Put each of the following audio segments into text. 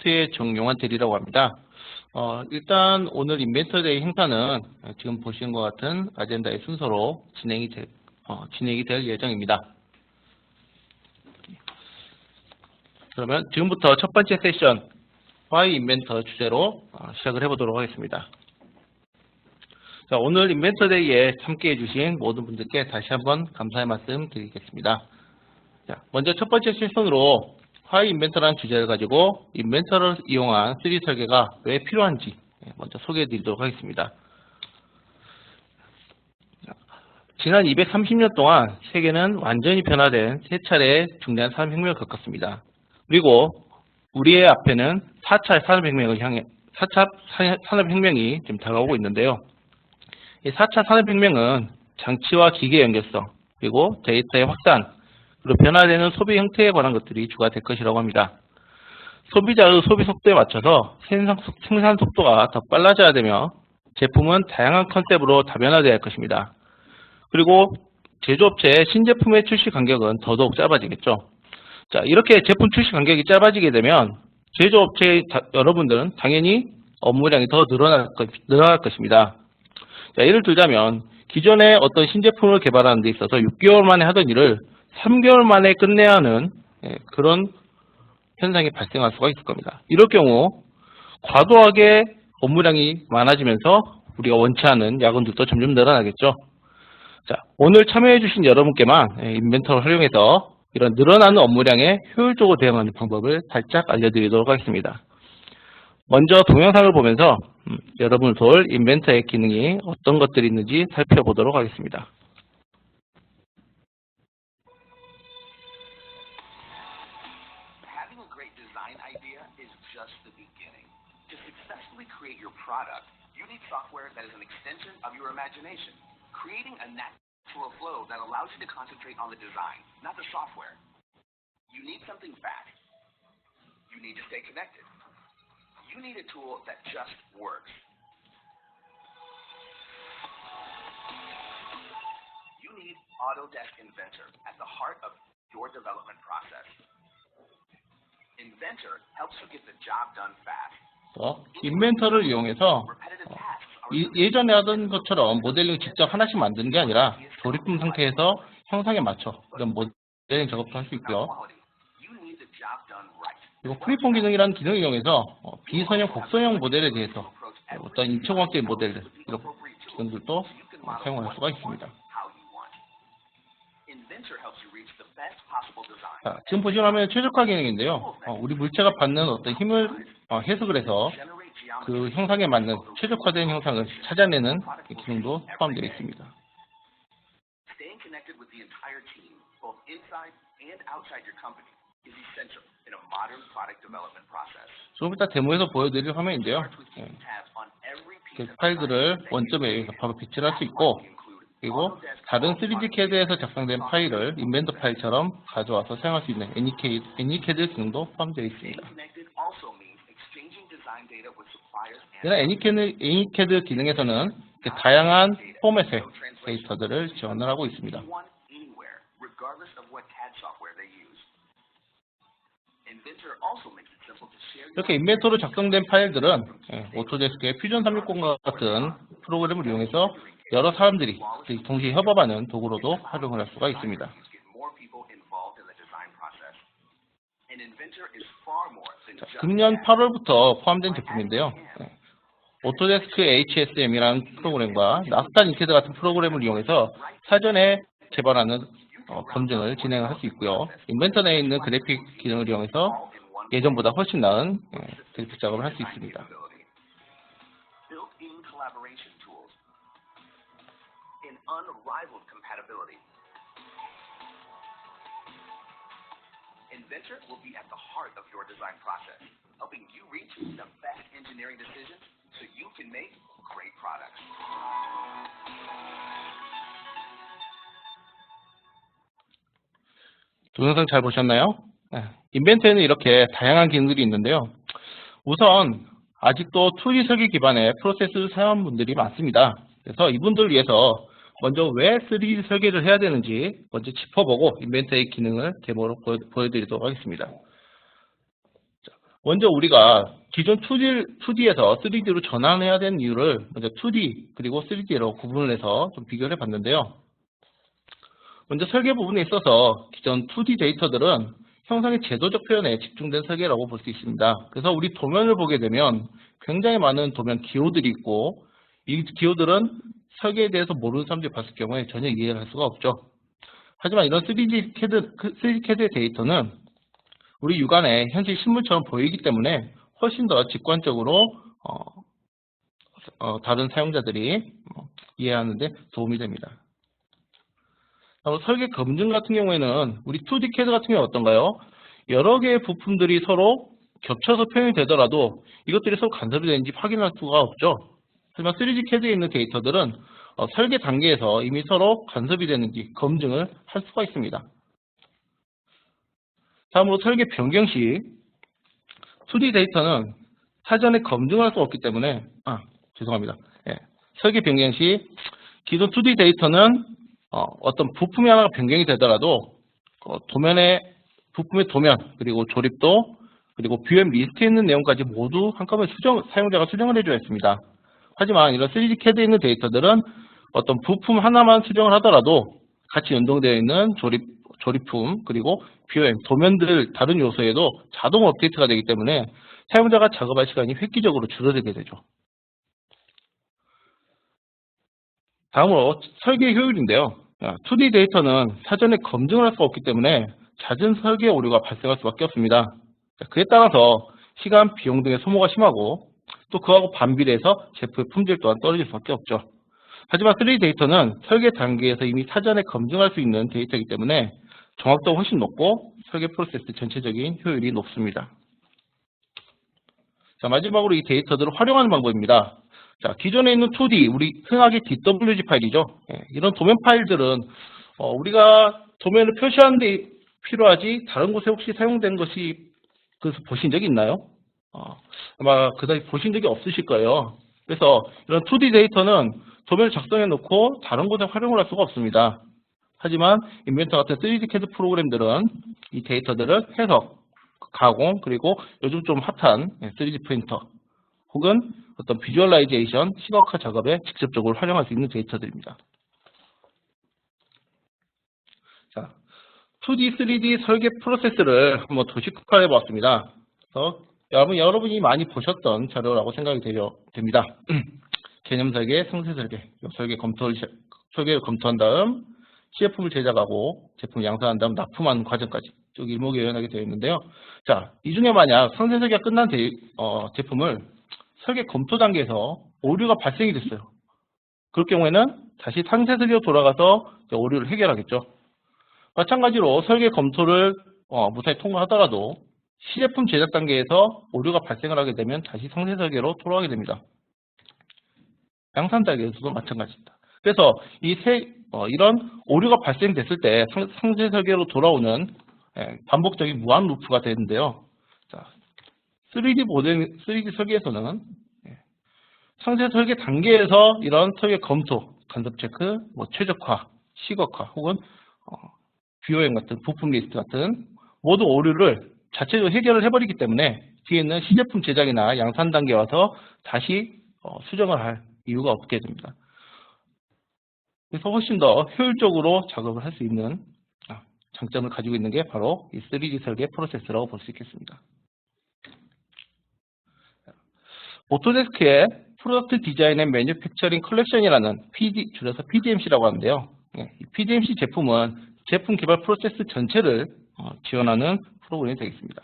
프로젝트에 적용한 델이라고 합니다. 일단 오늘 인벤터데이 행사는 지금 보시는 것 같은 아젠다의 순서로 진행이 될 예정입니다. 그러면 지금부터 첫 번째 세션 Why 인벤터 주제로 시작을 해보도록 하겠습니다. 자, 오늘 인벤터데이에 참여해 주신 모든 분들께 다시 한번 감사의 말씀 드리겠습니다. 자, 먼저 첫 번째 세션으로 Why 인벤터라는 주제를 가지고 인벤터를 이용한 3D 설계가 왜 필요한지 먼저 소개해 드리도록 하겠습니다. 자, 지난 230년 동안 세계는 완전히 변화된 세 차례의 중대한 산업혁명을 겪었습니다. 그리고 우리의 앞에는 4차 산업혁명이 지금 다가오고 있는데요. 이 4차 산업혁명은 장치와 기계 연결성, 그리고 데이터의 확산, 그리고 변화되는 소비 형태에 관한 것들이 주가 될 것이라고 합니다. 소비자의 소비 속도에 맞춰서 생산 속도가 더 빨라져야 되며 제품은 다양한 컨셉으로 다변화되어야 할 것입니다. 그리고 제조업체의 신제품의 출시 간격은 더더욱 짧아지겠죠. 자, 이렇게 제품 출시 간격이 짧아지게 되면 제조업체 여러분들은 당연히 업무량이 더 늘어날 것입니다. 자, 예를 들자면 기존에 어떤 신제품을 개발하는 데 있어서 6개월 만에 하던 일을 3개월 만에 끝내야 하는 그런 현상이 발생할 수가 있을 겁니다. 이럴 경우 과도하게 업무량이 많아지면서 우리가 원치 않는 야근들도 점점 늘어나겠죠. 자, 오늘 참여해 주신 여러분께만 인벤터를 활용해서 이런 늘어나는 업무량에 효율적으로 대응하는 방법을 살짝 알려드리도록 하겠습니다. 먼저 동영상을 보면서 여러분을 도울 인벤터의 기능이 어떤 것들이 있는지 살펴보도록 하겠습니다. Having a great design idea is just the beginning. To successfully create your product, you need software that is an extension of your imagination, creating a natural flow that allows you to concentrate on the design, not the software. You need something fast. You need to stay connected. You need a tool that just works. You need Autodesk Inventor at the heart of your development process. Inventor helps you get the job done fast. 인벤터를 이용해서 예전에 하던 것처럼 모델링 직접 하나씩 만드는 게 아니라 조립품 상태에서 형상에 맞춰 이런 모델링 작업도 할 수 있고요. 그리고 프리폼 기능이라는 기능을 이용해서 비선형, 곡선형 모델에 대해서 어떤 인체공학적인 모델들 이런 기능들도 사용할 수가 있습니다. 자, 지금 보시면 화면은 최적화 기능인데요. 우리 물체가 받는 어떤 힘을 해석을 해서 그 형상에 맞는 최적화된 형상을 찾아내는 기능도 포함되어 있습니다. 조금 이따 데모에서 보여드릴 화면인데요. 그 파일들을 원점에 의해서 바로 배치를 할 수 있고, 그리고 다른 3D CAD에서 작성된 파일을 인벤터 파일처럼 가져와서 사용할 수 있는 애니캐드 기능도 포함되어 있습니다. 이런 애니캐드 기능에서는 다양한 포맷의 데이터들을 지원을 하고 있습니다. 이렇게 인벤터로 작성된 파일들은 오토데스크의 퓨전 360과 같은 프로그램을 이용해서 여러 사람들이 동시에 협업하는 도구로도 활용을 할 수가 있습니다. 자, 금년 8월부터 포함된 제품인데요. 오토데스크 HSM이라는 프로그램과 나스탄 인캐드 같은 프로그램을 이용해서 사전에 개발하는 검증을 진행할 수 있고요. 인벤터 내에 있는 그래픽 기능을 이용해서 예전보다 훨씬 나은 그래픽 작업을 할 수 있습니다. Inventor will be at the heart of your design process, helping you reach the best engineering decisions so you can make great products. 동영상 잘 보셨나요? 인벤터에는 이렇게 다양한 기능들이 있는데요. 우선 아직도 2D 설계 기반의 프로세스 사용하는 분들이 많습니다. 그래서 이분들을 위해서 먼저 왜 3D 설계를 해야 되는지 먼저 짚어보고 인벤터의 기능을 데모로 보여드리도록 하겠습니다. 먼저 우리가 기존 2D에서 3D로 전환해야 되는 이유를 먼저 2D 그리고 3D로 구분을 해서 좀 비교를 해봤는데요. 먼저 설계 부분에 있어서 기존 2D 데이터들은 형상의 제도적 표현에 집중된 설계라고 볼 수 있습니다. 그래서 우리 도면을 보게 되면 굉장히 많은 도면 기호들이 있고 이 기호들은 설계에 대해서 모르는 사람들이 봤을 경우에 전혀 이해를 할 수가 없죠. 하지만 이런 3D CAD의 데이터는 우리 육안에 현실 실물처럼 보이기 때문에 훨씬 더 직관적으로 다른 사용자들이 이해하는 데 도움이 됩니다. 설계 검증 같은 경우에는 우리 2D CAD 같은 경우는 어떤가요? 여러 개의 부품들이 서로 겹쳐서 표현이 되더라도 이것들이 서로 간섭이 되는지 확인할 수가 없죠. 하지만 3D CAD에 있는 데이터들은 설계 단계에서 이미 서로 간섭이 되는지 검증을 할 수가 있습니다. 다음으로 설계 변경 시 2D 데이터는 사전에 검증할 수 없기 때문에 죄송합니다. 설계 변경 시 기존 2D 데이터는 어떤 부품이 하나가 변경이 되더라도 부품의 도면 그리고 조립도 그리고 뷰앤 리스트에 있는 내용까지 모두 한꺼번에 사용자가 수정을 해줘야 했습니다. 하지만 이런 3D CAD에 있는 데이터들은 어떤 부품 하나만 수정을 하더라도 같이 연동되어 있는 조립품 그리고 뷰앤 도면들 다른 요소에도 자동 업데이트가 되기 때문에 사용자가 작업할 시간이 획기적으로 줄어들게 되죠. 다음으로 설계 효율인데요. 2D 데이터는 사전에 검증을 할 수가 없기 때문에 잦은 설계 오류가 발생할 수밖에 없습니다. 그에 따라서 시간, 비용 등의 소모가 심하고 또 그하고 반비례해서 제품의 품질 또한 떨어질 수밖에 없죠. 하지만 3D 데이터는 설계 단계에서 이미 사전에 검증할 수 있는 데이터이기 때문에 정확도가 훨씬 높고 설계 프로세스 전체적인 효율이 높습니다. 자, 마지막으로 이 데이터들을 활용하는 방법입니다. 자, 기존에 있는 2D, 우리 흔하게 DWG 파일이죠. 이런 도면 파일들은 우리가 도면을 표시하는 데 필요하지 다른 곳에 혹시 사용된 것이 그래서 보신 적이 있나요? 아마 그다지 보신 적이 없으실 거예요. 그래서 이런 2D 데이터는 도면을 작성해 놓고 다른 곳에 활용을 할 수가 없습니다. 하지만 인벤터 같은 3D CAD 프로그램들은 이 데이터들을 해석, 가공, 그리고 요즘 좀 핫한 3D 프린터 혹은 어떤 비주얼라이제이션, 시각화 작업에 직접적으로 활용할 수 있는 데이터들입니다. 자, 2D, 3D 설계 프로세스를 한번 도식화해 보았습니다. 그래서 여러분이 많이 보셨던 자료라고 생각이 됩니다. 개념 설계, 상세 설계, 설계를 검토한 다음 시제품을 제작하고 제품을 양산한 다음 납품하는 과정까지 쭉 일목요연하게 되어 있는데요. 자, 이 중에 만약 상세 설계가 끝난 제품을 설계 검토 단계에서 오류가 발생이 됐어요. 그럴 경우에는 다시 상세 설계로 돌아가서 오류를 해결하겠죠. 마찬가지로 설계 검토를 무사히 통과하더라도 시제품 제작 단계에서 오류가 발생을 하게 되면 다시 상세 설계로 돌아가게 됩니다. 양산 단계에서도 마찬가지입니다. 그래서 이런 오류가 발생됐을 때 상세 설계로 돌아오는 반복적인 무한 루프가 되는데요. 자, 3D 설계에서는 상세 설계 단계에서 이런 설계 검토, 간섭 체크, 최적화, 시각화 혹은 BOM 같은 부품 리스트 같은 모든 오류를 자체적으로 해결을 해버리기 때문에 뒤에는 시제품 제작이나 양산 단계에 와서 다시 수정을 할 이유가 없게 됩니다. 그래서 훨씬 더 효율적으로 작업을 할 수 있는 장점을 가지고 있는 게 바로 이 3D 설계 프로세스라고 볼 수 있겠습니다. 오토데스크의 프로덕트 디자인 앤 매뉴팩처링 컬렉션이라는 줄여서 PDMC라고 하는데요. 이 PDMC 제품은 제품 개발 프로세스 전체를 지원하는 프로그램이 되겠습니다.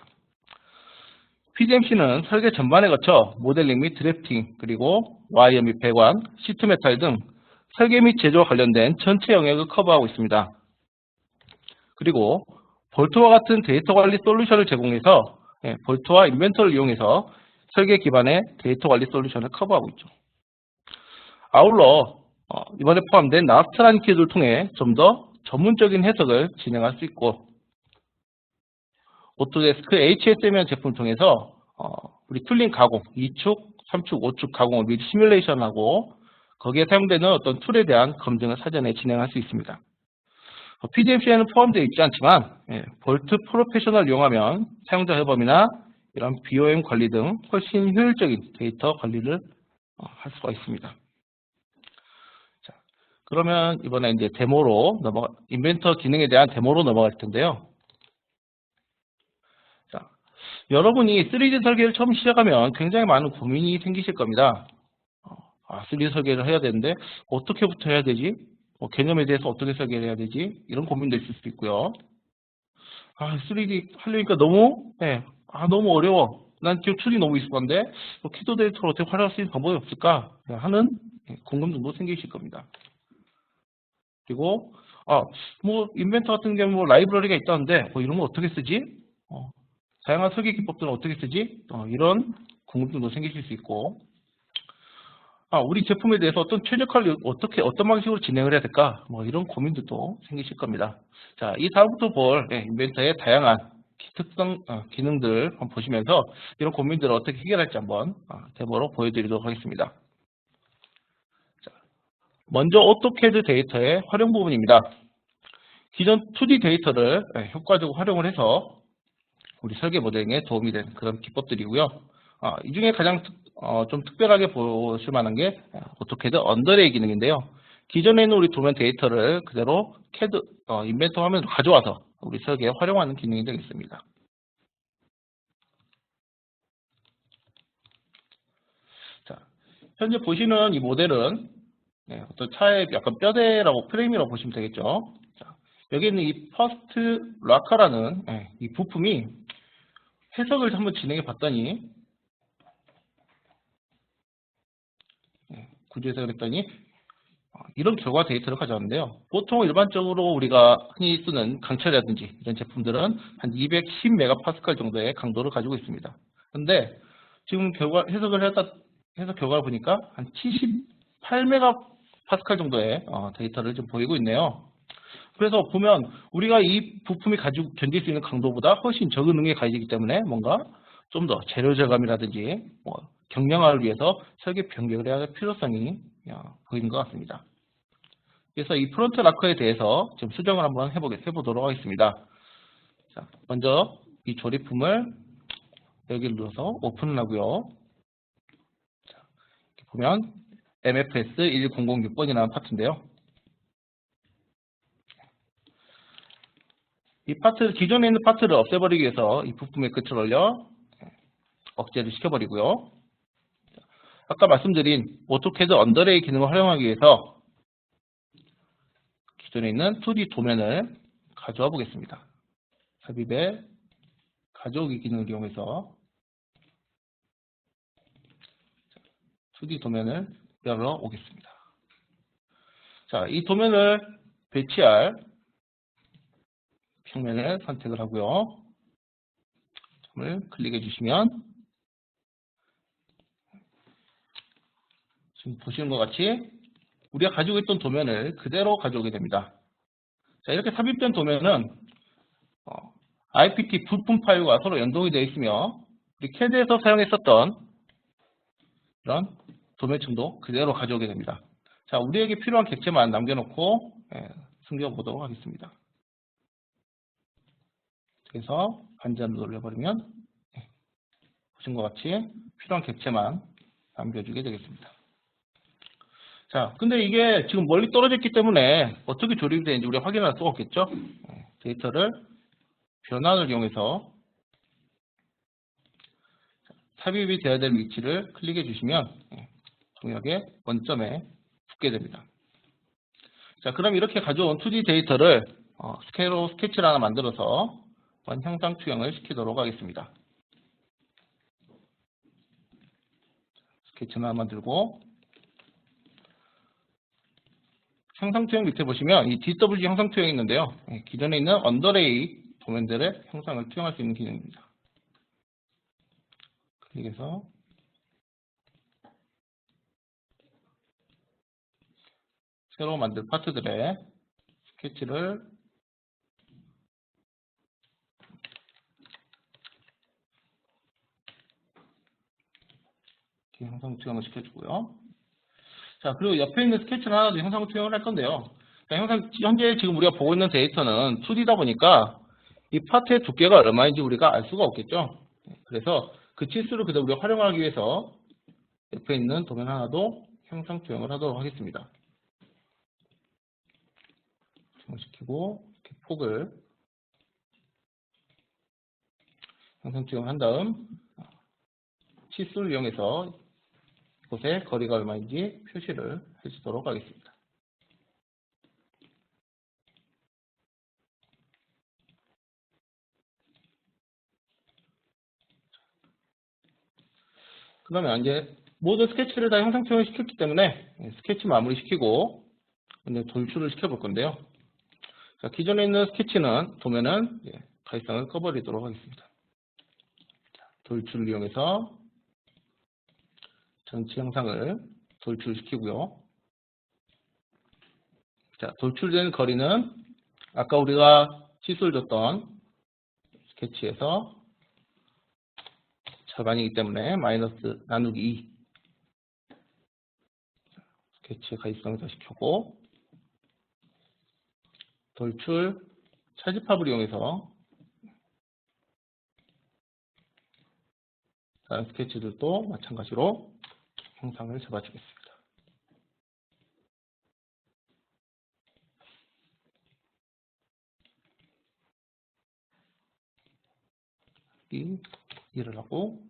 PDMC는 설계 전반에 거쳐 모델링 및 드래프팅, 그리고 와이어 및 배관, 시트 메탈 등 설계 및 제조와 관련된 전체 영역을 커버하고 있습니다. 그리고 볼트와 같은 데이터 관리 솔루션을 제공해서 볼트와 인벤터를 이용해서 설계 기반의 데이터 관리 솔루션을 커버하고 있죠. 아울러 이번에 포함된 나스트라는 키를 통해 좀 더 전문적인 해석을 진행할 수 있고 오토데스크 HSM이라는 제품을 통해서 우리 툴링 가공, 2축, 3축, 5축 가공을 미리 시뮬레이션하고 거기에 사용되는 어떤 툴에 대한 검증을 사전에 진행할 수 있습니다. PDMC에는 포함되어 있지 않지만 볼트 프로페셔널을 이용하면 사용자 협업이나 이런 BOM 관리 등 훨씬 효율적인 데이터 관리를 할 수가 있습니다. 자, 그러면 이번에 이제 데모로 인벤터 기능에 대한 데모로 넘어갈 텐데요. 자, 여러분이 3D 설계를 처음 시작하면 굉장히 많은 고민이 생기실 겁니다. 3D 설계를 해야 되는데 어떻게부터 해야 되지? 개념에 대해서 어떻게 설계를 해야 되지? 이런 고민도 있을 수 있고요. 3D 하려니까 너무 어려워. 난 지금 2D 너무 익숙한데 키도 데이터를 어떻게 활용할 수 있는 방법이 없을까? 하는 궁금증도 생기실 겁니다. 그리고 인벤터 같은 경우 라이브러리가 있다는데 이런 거 어떻게 쓰지? 다양한 설계 기법들은 어떻게 쓰지? 이런 궁금증도 생기실 수 있고, 우리 제품에 대해서 어떤 최적화를 어떤 방식으로 진행을 해야 될까? 이런 고민들도 생기실 겁니다. 자, 이 다음부터 볼 인벤터의 다양한 특성, 기능들 한번 보시면서 이런 고민들을 어떻게 해결할지 한번 데모로 보여드리도록 하겠습니다. 자, 먼저 오토캐드 데이터의 활용 부분입니다. 기존 2D 데이터를 효과적으로 활용을 해서 우리 설계 모델링에 도움이 되는 그런 기법들이고요. 이 중에 가장 좀 특별하게 보실 만한 게 오토캐드 언더레이 기능인데요. 기존에는 우리 도면 데이터를 그대로 캐드 인벤터 화면으로 가져와서 우리 설계에 활용하는 기능이 되겠습니다. 자, 현재 보시는 이 모델은 어떤 차의 약간 뼈대라고 프레임이라고 보시면 되겠죠. 자, 여기 있는 이 퍼스트 라카라는 이 부품이 해석을 한번 진행해 봤더니 구조 해석을 했더니 이런 결과 데이터를 가져왔는데요. 보통 일반적으로 우리가 흔히 쓰는 강철이라든지 이런 제품들은 한 210메가파스칼 정도의 강도를 가지고 있습니다. 근데 지금 해석 결과를 보니까 한 78메가파스칼 정도의 데이터를 좀 보이고 있네요. 그래서 보면 우리가 이 부품이 가지고 견딜 수 있는 강도보다 훨씬 적은 능력이 가지기 때문에 뭔가 좀 더 재료 절감이라든지 경량화를 위해서 설계 변경을 해야 할 필요성이 보이는 것 같습니다. 그래서 이 프론트 라커에 대해서 지금 수정을 한번 해보도록 하겠습니다. 자, 먼저 이 조립품을 여기를 눌러서 오픈을 하고요. 자, 이렇게 보면 MFS 1006번이라는 파트인데요. 이 파트, 기존에 있는 파트를 없애버리기 위해서 이 부품의 끝을 올려 억제를 시켜버리고요. 아까 말씀드린 오토캐드 언더레이 기능을 활용하기 위해서 기존에 있는 2D 도면을 가져와 보겠습니다. 삽입의 가져오기 기능을 이용해서 2D 도면을 열어 오겠습니다. 자, 이 도면을 배치할 평면을 선택을 하고요. 점을 클릭해 주시면 지금 보시는 것 같이 우리가 가지고 있던 도면을 그대로 가져오게 됩니다. 자, 이렇게 삽입된 도면은 IPT 부품 파일과 서로 연동이 되어 있으며 우리 CAD에서 사용했었던 이런 도면층도 그대로 가져오게 됩니다. 자, 우리에게 필요한 객체만 남겨놓고 숨겨보도록 하겠습니다. 그래서 반전을 눌러버리면 보신 것 같이 필요한 객체만 남겨주게 되겠습니다. 자, 근데 이게 지금 멀리 떨어져 있기 때문에 어떻게 조립이 되는지 우리가 확인할 수가 없겠죠? 데이터를 변환을 이용해서 삽입이 되어야 될 위치를 클릭해 주시면 동역의 원점에 붙게 됩니다. 자, 그럼 이렇게 가져온 2D 데이터를 스케일로 스케치를 하나 만들어서 형상 투영을 시키도록 하겠습니다. 스케치를 하나 만들고 형상 투영 밑에 보시면 이 DWG 형상 투영이 있는데요. 기존에 있는 언더레이 도면들의 형상을 투영할 수 있는 기능입니다. 클릭해서 새로 만든 파트들의 스케치를 형상 투영을 시켜주고요. 자, 그리고 옆에 있는 스케치를 하나 더 형상 투영을 할 건데요. 현재 지금 우리가 보고 있는 데이터는 2D다 보니까 이 파트의 두께가 얼마인지 우리가 알 수가 없겠죠. 그래서 그 치수를 그대로 우리가 활용하기 위해서 옆에 있는 도면 하나도 형상 투영을 하도록 하겠습니다. 투영시키고 이렇게 폭을 형상 투영을 한 다음 치수를 이용해서 이곳에 거리가 얼마인지 표시를 해주도록 하겠습니다. 그러면 이제 모든 스케치를 다 형상 투영을 시켰기 때문에 스케치 마무리 시키고 이제 돌출을 시켜볼 건데요. 자, 기존에 있는 스케치는 도면은 가시성을 꺼버리도록 하겠습니다. 돌출을 이용해서 전체 형상을 돌출시키고요. 자, 돌출된 거리는 아까 우리가 치수를 줬던 스케치에서 절반이기 때문에 마이너스 나누기 2. 스케치의 가시성을 다시 켜고 돌출 차집합을 이용해서 다른 스케치들도 마찬가지로 형상을 잡아주겠습니다. 이 일을 하고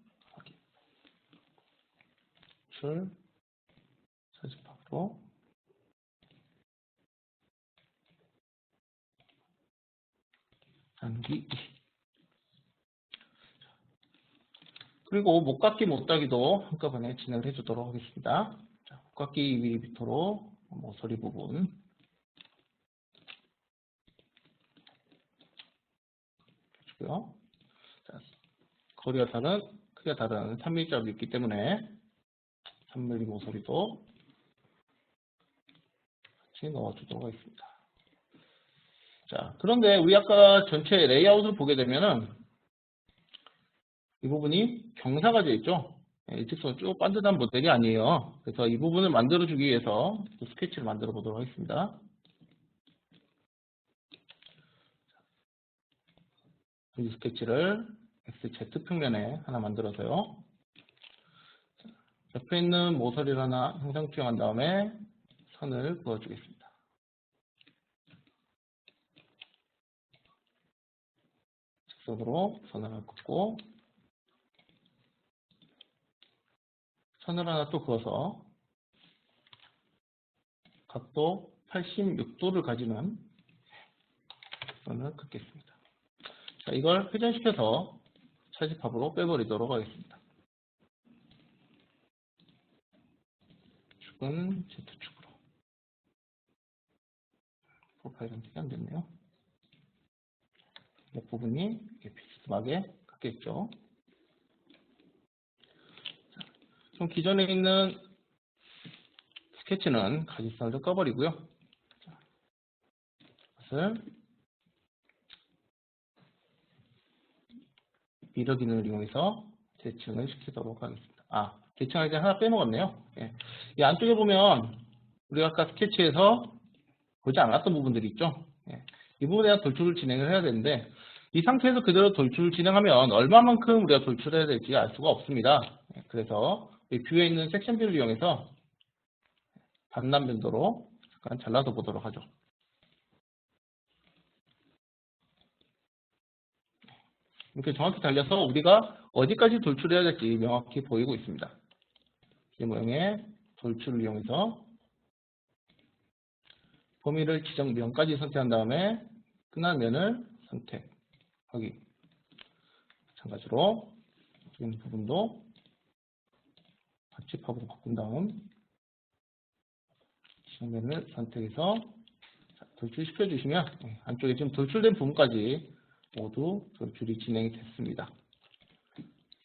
돌출 차집합으로 나누기 2. 그리고 목깎기 못따기도 한꺼번에 진행을 해주도록 하겠습니다. 자, 목깎기 2mm로 모서리 부분 해주고요. 자, 거리가 다른 크기가 다른 3mm짜리도 있기 때문에 3mm 모서리도 같이 넣어주도록 하겠습니다. 자, 그런데 우리 아까 전체 레이아웃을 보게 되면은 이 부분이 경사가 되어 있죠. 일직선 쭉 반듯한 모델이 아니에요. 그래서 이 부분을 만들어주기 위해서 또 스케치를 만들어 보도록 하겠습니다. 이 스케치를 XZ 평면에 하나 만들어서요. 옆에 있는 모서리를 하나 형상 투영한 다음에 선을 그어주겠습니다. 직선으로 선을 하나 긋고 선을 하나 또 그어서 각도 86도를 가지는 선을 긋겠습니다. 자, 이걸 회전시켜서 차집합으로 빼버리도록 하겠습니다. 축은 Z축으로. 프로파일 선택이 안 됐네요. 옆 부분이 이렇게 비스듬하게 깎겠죠. 그럼 기존에 있는 스케치는 가지선을 꺼버리고요. 이것을 미러 기능을 이용해서 대칭을 시키도록 하겠습니다. 아, 대칭할 때 하나 빼먹었네요. 예. 이 안쪽에 보면 우리가 아까 스케치에서 보지 않았던 부분들이 있죠. 예. 이 부분에 대한 돌출을 진행을 해야 되는데 이 상태에서 그대로 돌출을 진행하면 얼마만큼 우리가 돌출해야 될지 알 수가 없습니다. 예. 그래서 이 뷰에 있는 섹션 뷰를 이용해서 반남 변도로 잠깐 잘라서 보도록 하죠. 이렇게 정확히 달려서 우리가 어디까지 돌출해야 될지 명확히 보이고 있습니다. 이 모양의 돌출을 이용해서 범위를 지정 면까지 선택한 다음에 끝난 면을 선택하기. 마찬가지로 이 부분도 집합으로 바꾼 다음 지정면을 선택해서 돌출시켜 주시면 안쪽에 지금 돌출된 부분까지 모두 돌출이 진행이 됐습니다.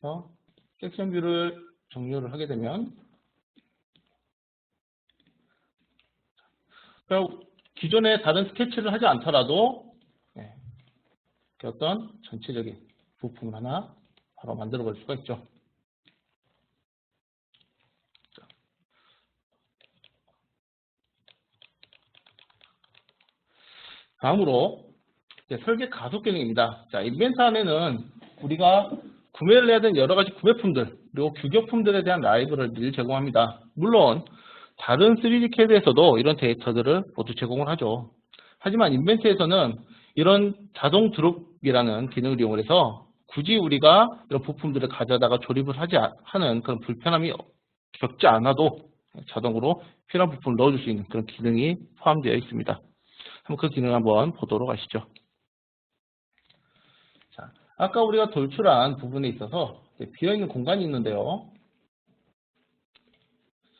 그래서 섹션 뷰를 종료를 하게 되면 기존에 다른 스케치를 하지 않더라도 어떤 전체적인 부품을 하나 바로 만들어 볼 수가 있죠. 다음으로 설계 가속 기능입니다. 자, 인벤트 안에는 우리가 구매를 해야 되는 여러 가지 구매품들, 그리고 규격품들에 대한 라이브러리를 제공합니다. 물론 다른 3D CAD에서도 이런 데이터들을 모두 제공을 하죠. 하지만 인벤트에서는 이런 자동 드롭이라는 기능을 이용해서 굳이 우리가 이런 부품들을 가져다가 조립을 하는 그런 불편함이 겪지 않아도 자동으로 필요한 부품을 넣어줄 수 있는 그런 기능이 포함되어 있습니다. 한번 그 기능 한번 보도록 하시죠. 자, 아까 우리가 돌출한 부분에 있어서 비어있는 공간이 있는데요.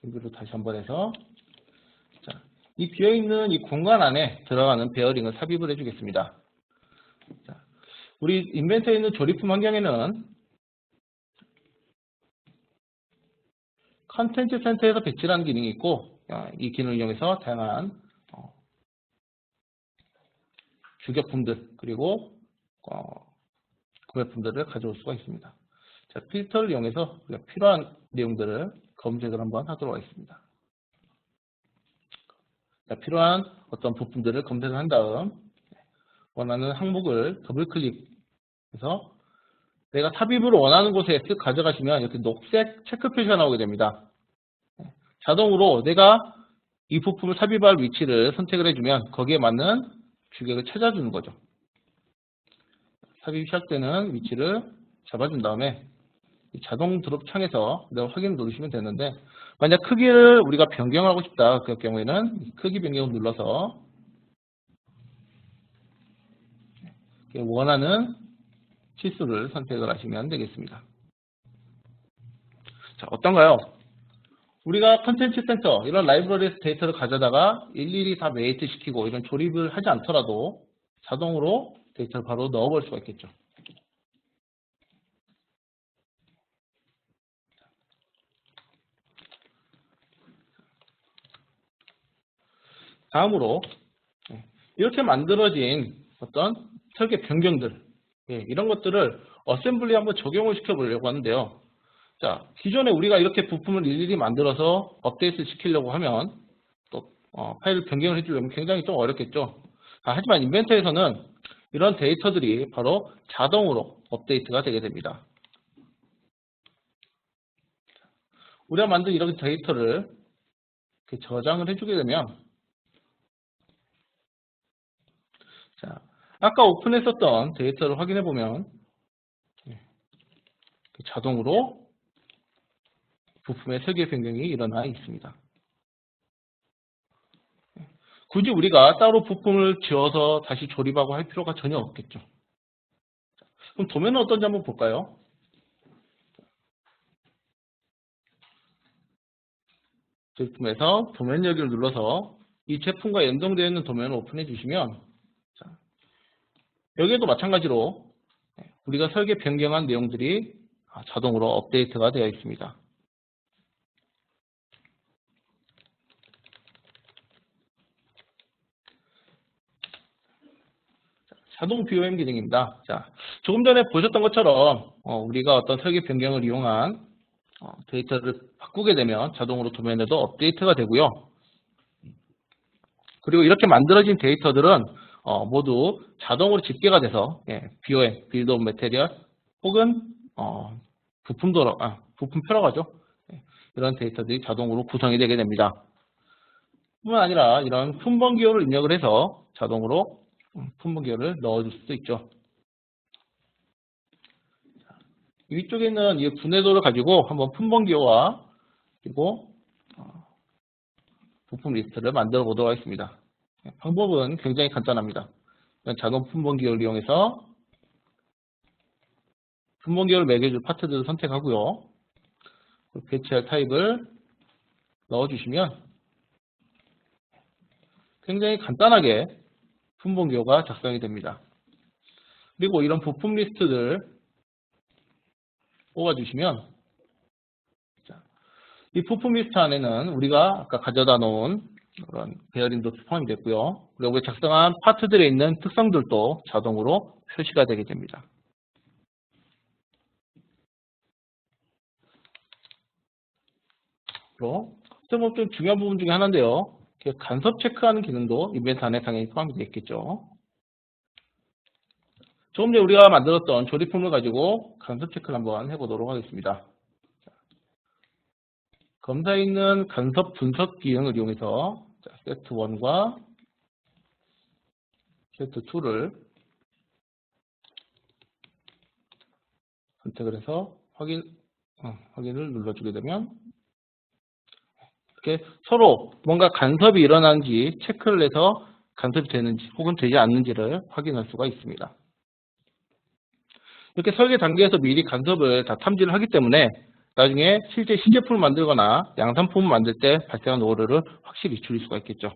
여기로 다시 한번 해서 자, 이 비어있는 이 공간 안에 들어가는 베어링을 삽입을 해주겠습니다. 자, 우리 인벤터에 있는 조립품 환경에는 컨텐츠 센터에서 배치라는 기능이 있고 이 기능을 이용해서 다양한 규격품들 그리고 구매품들을 가져올 수가 있습니다. 자, 필터를 이용해서 우리가 필요한 내용들을 검색을 한번 하도록 하겠습니다. 자, 필요한 어떤 부품들을 검색을 한 다음 원하는 항목을 더블 클릭해서 내가 삽입을 원하는 곳에 쓱 가져가시면 이렇게 녹색 체크 표시가 나오게 됩니다. 자동으로 내가 이 부품을 삽입할 위치를 선택을 해주면 거기에 맞는 규격을 찾아주는 거죠. 삽입이 시작되는 위치를 잡아준 다음에 자동 드롭 창에서 내가 확인을 누르시면 되는데 만약 크기를 우리가 변경하고 싶다 그럴 경우에는 크기 변경을 눌러서 원하는 치수를 선택을 하시면 되겠습니다. 자, 어떤가요? 우리가 컨텐츠 센터 이런 라이브러리에서 데이터를 가져다가 일일이 다 메이트 시키고 이런 조립을 하지 않더라도 자동으로 데이터를 바로 넣어볼 수가 있겠죠. 다음으로 이렇게 만들어진 어떤 설계 변경들 이런 것들을 어셈블리에 한번 적용을 시켜보려고 하는데요. 자, 기존에 우리가 이렇게 부품을 일일이 만들어서 업데이트 시키려고 하면 또 파일을 변경을 해주려면 굉장히 좀 어렵겠죠. 하지만 인벤터에서는 이런 데이터들이 바로 자동으로 업데이트가 되게 됩니다. 우리가 만든 이런 데이터를 이렇게 저장을 해주게 되면 자, 아까 오픈했었던 데이터를 확인해 보면 자동으로 부품의 설계 변경이 일어나 있습니다. 굳이 우리가 따로 부품을 지어서 다시 조립하고 할 필요가 전혀 없겠죠. 그럼 도면은 어떤지 한번 볼까요? 제품에서 도면 여기를 눌러서 이 제품과 연동되어 있는 도면을 오픈해 주시면 자, 여기에도 마찬가지로 우리가 설계 변경한 내용들이 자동으로 업데이트가 되어 있습니다. 자동 BOM 기능입니다. 자, 조금 전에 보셨던 것처럼 우리가 어떤 설계 변경을 이용한 데이터를 바꾸게 되면 자동으로 도면에도 업데이트가 되고요. 그리고 이렇게 만들어진 데이터들은 모두 자동으로 집계가 돼서 BOM, 빌드 오브 매테리얼 혹은 부품표라고 하죠. 이런 데이터들이 자동으로 구성이 되게 됩니다. 뿐만 아니라 이런 품번 기호를 입력을 해서 자동으로 품번 기호를 넣어줄 수도 있죠. 위쪽에 있는 이 분해도를 가지고 한번 품번 기호와 그리고 부품 리스트를 만들어 보도록 하겠습니다. 방법은 굉장히 간단합니다. 자동 품번 기호를 이용해서 품번 기호를 매겨줄 파트들을 선택하고요. 배치할 타입을 넣어주시면 굉장히 간단하게 품번 기호가 작성이 됩니다. 그리고 이런 부품 리스트들 뽑아주시면 이 부품 리스트 안에는 우리가 아까 가져다 놓은 그런 베어링도 포함이 됐고요. 그리고 작성한 파트들에 있는 특성들도 자동으로 표시가 되게 됩니다. 또 좀 중요한 부분 중에 하나인데요. 간섭 체크하는 기능도 인벤트 안에 당연히 포함이 되어 있겠죠. 조금 전에 우리가 만들었던 조립품을 가지고 간섭 체크를 한번 해보도록 하겠습니다. 검사에 있는 간섭 분석 기능을 이용해서 세트 1과 세트 2를 선택을 해서 확인을 눌러주게 되면 이렇게 서로 뭔가 간섭이 일어나는지 체크를 해서 간섭이 되는지 혹은 되지 않는지를 확인할 수가 있습니다. 이렇게 설계 단계에서 미리 간섭을 다 탐지를 하기 때문에 나중에 실제 신제품을 만들거나 양산품을 만들 때 발생한 오류를 확실히 줄일 수가 있겠죠.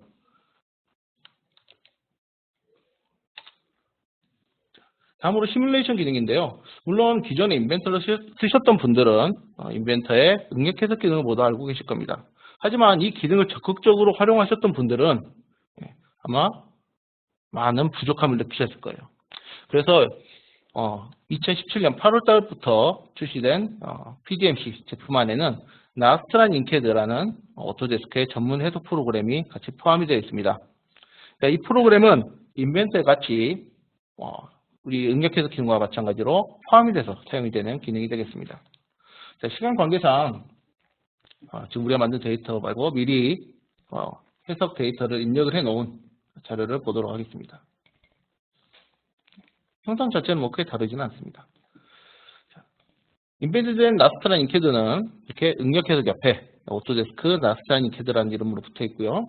다음으로 시뮬레이션 기능인데요. 물론 기존에 인벤터를 쓰셨던 분들은 인벤터의 응력 해석 기능을 모두 알고 계실 겁니다. 하지만 이 기능을 적극적으로 활용하셨던 분들은 아마 많은 부족함을 느끼셨을 거예요. 그래서 2017년 8월 달부터 출시된 PDMC 제품 안에는 나스트란 인캐드라는 오토데스크의 전문 해석 프로그램이 같이 포함이 되어 있습니다. 이 프로그램은 인벤터에 같이 우리 응력 해석 기능과 마찬가지로 포함이 돼서 사용이 되는 기능이 되겠습니다. 자, 시간 관계상 지금 우리가 만든 데이터 말고 미리 해석 데이터를 입력을 해놓은 자료를 보도록 하겠습니다. 형상 자체는 뭐 크게 다르지는 않습니다. 인베디드된 나스트란 인캐드는 이렇게 응력 해석 옆에 오토데스크 나스트란 인캐드라는 이름으로 붙어 있고요.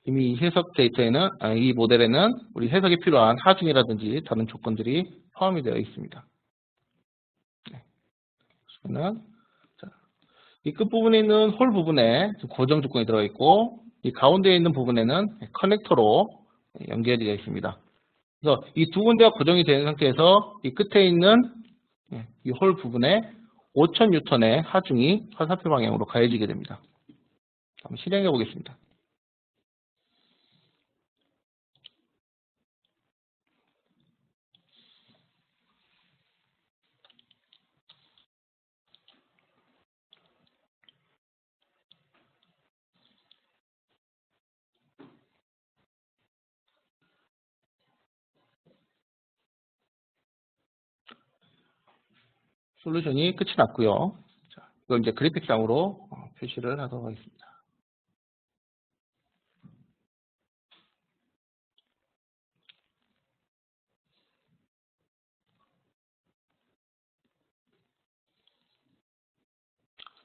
이미 이 해석 데이터에는, 이 모델에는 우리 해석이 필요한 하중이라든지 다른 조건들이 포함이 되어 있습니다. 그러면 이 끝부분에 있는 홀 부분에 고정 조건이 들어가 있고 이 가운데에 있는 부분에는 커넥터로 연결이 되어 있습니다. 그래서 이 두 군데가 고정이 된 상태에서 이 끝에 있는 이 홀 부분에 5000N의 하중이 화살표 방향으로 가해지게 됩니다. 한번 실행해 보겠습니다. 솔루션이 끝이 났고요. 자, 이걸 이제 그래픽상으로 표시를 하도록 하겠습니다.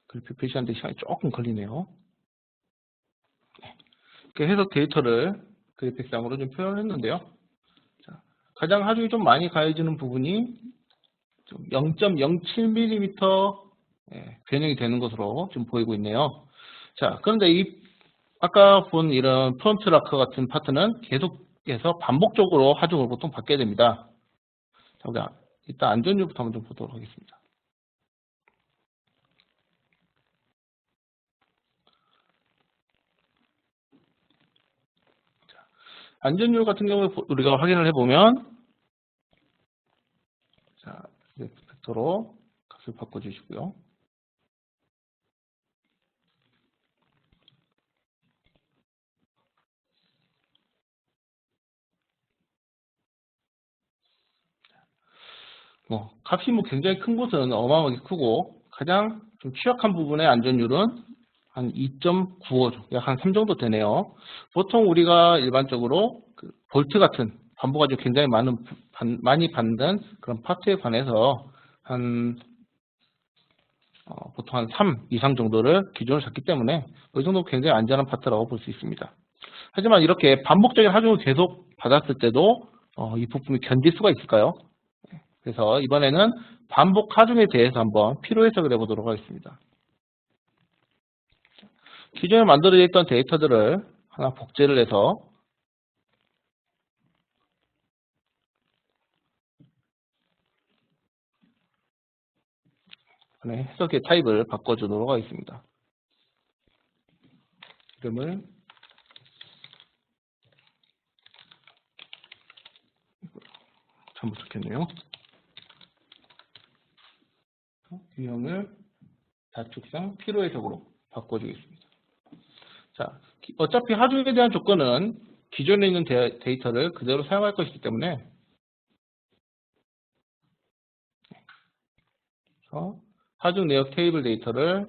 그래픽 표시하는데 시간이 조금 걸리네요. 이렇게 해석 데이터를 그래픽상으로 좀 표현을 했는데요. 자, 가장 하중이 좀 많이 가해지는 부분이 0.07mm 변형이 되는 것으로 좀 보이고 있네요. 자, 그런데 아까 본 이런 프론트 락커 같은 파트는 계속해서 반복적으로 하중을 보통 받게 됩니다. 자, 우리 일단 안전율부터 한번 좀 보도록 하겠습니다. 자, 안전율 같은 경우에 우리가 확인을 해보면 자, 벡터로 값을 바꿔주시고요. 값이 굉장히 큰 곳은 어마어마하게 크고 가장 좀 취약한 부분의 안전율은 한 2.95, 약 한 3 정도 되네요. 보통 우리가 일반적으로 볼트 같은 반복가 굉장히 많이 받는 그런 파트에 관해서 보통 한 3 이상 정도를 기준으로 잡기 때문에 이 정도 굉장히 안전한 파트라고 볼 수 있습니다. 하지만 이렇게 반복적인 하중을 계속 받았을 때도 이 부품이 견딜 수가 있을까요? 그래서 이번에는 반복 하중에 대해서 한번 필요 해석을 해보도록 하겠습니다. 기존에 만들어져 있던 데이터들을 하나 복제를 해서 해석의 타입을 바꿔주도록 하겠습니다. 이름을 잘못 적혔네요. 유형을 다축성 필요 해석으로 바꿔주겠습니다. 자, 어차피 하중에 대한 조건은 기존에 있는 데이터를 그대로 사용할 것이기 때문에 하중 내역 테이블 데이터를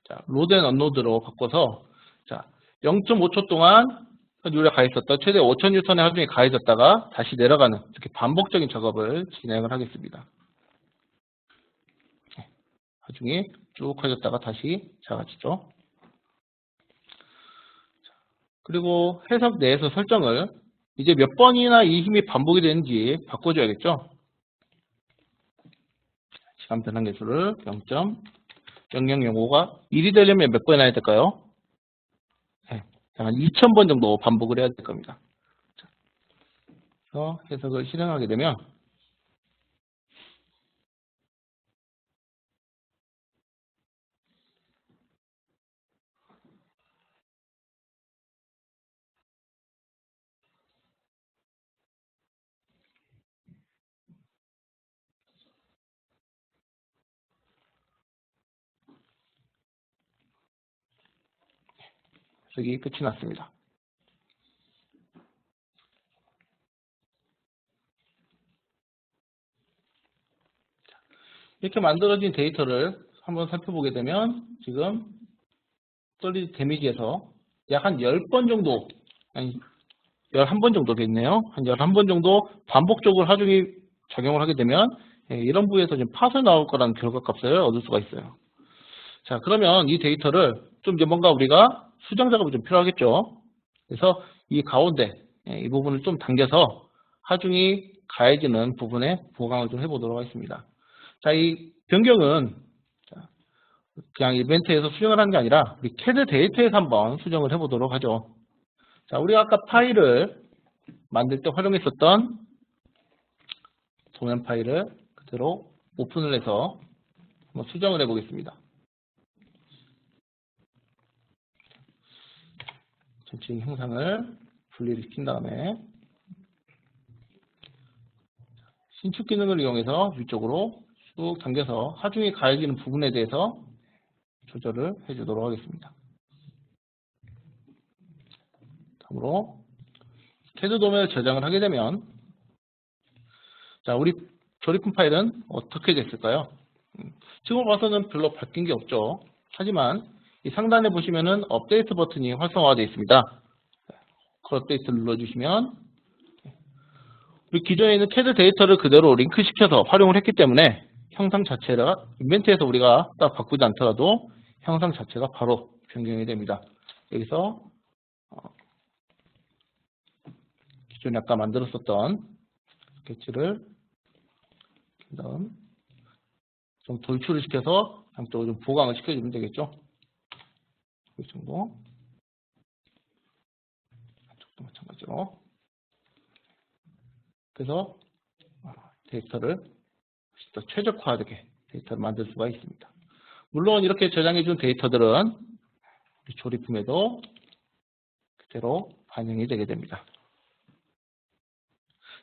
자, 로드 앤 언로드로 바꿔서 자, 0.5초 동안 우리가 가했었던 최대 5,000뉴턴의 하중이 가해졌다가 다시 내려가는 이렇게 반복적인 작업을 진행을 하겠습니다. 하중이 쭉 커졌다가 다시 작아지죠. 그리고 해석 내에서 설정을 이제 몇 번이나 이 힘이 반복이 되는지 바꿔줘야겠죠. 시간 변환 개수를 0.0005가 1이 되려면 몇 번이나 해야 될까요? 네, 한 2,000번 정도 반복을 해야 될 겁니다. 그래서 해석을 실행하게 되면 해석이 끝이 났습니다. 이렇게 만들어진 데이터를 한번 살펴보게 되면 지금 솔리드 데미지에서 약 한 10번 정도, 아니 11번 정도 됐네요. 한 11번 정도 반복적으로 하중이 작용을 하게 되면 이런 부위에서 좀 파손 나올 거라는 결과값을 얻을 수가 있어요. 자, 그러면 이 데이터를 좀 이제 뭔가 우리가 수정 작업이 좀 필요하겠죠. 그래서 이 가운데 이 부분을 좀 당겨서 하중이 가해지는 부분에 보강을 좀 해보도록 하겠습니다. 자, 이 변경은 그냥 이벤트에서 수정을 하는 게 아니라 우리 CAD 데이터에서 한번 수정을 해보도록 하죠. 자, 우리가 아까 파일을 만들 때 활용했었던 도면 파일을 그대로 오픈을 해서 한번 수정을 해보겠습니다. 전체 형상을 분리를 시킨 다음에 신축 기능을 이용해서 위쪽으로 쭉 당겨서 하중이 가해지는 부분에 대해서 조절을 해주도록 하겠습니다. 다음으로 CAD 도면을 저장을 하게 되면 자, 우리 조립품 파일은 어떻게 됐을까요? 지금 봐서는 별로 바뀐 게 없죠. 하지만 이 상단에 보시면은 업데이트 버튼이 활성화되어 있습니다. 그 업데이트를 눌러주시면 우리 기존에 있는 CAD 데이터를 그대로 링크시켜서 활용을 했기 때문에 형상 자체가 이벤트에서 우리가 딱 바꾸지 않더라도 형상 자체가 바로 변경이 됩니다. 여기서 기존에 아까 만들었었던 스케치를 다음 좀 돌출을 시켜서 양쪽으로 좀 보강을 시켜주면 되겠죠. 이 정도. 한쪽도 마찬가지로. 그래서 데이터를 더 최적화되게 데이터를 만들 수가 있습니다. 물론 이렇게 저장해준 데이터들은 우리 조립품에도 그대로 반영이 되게 됩니다.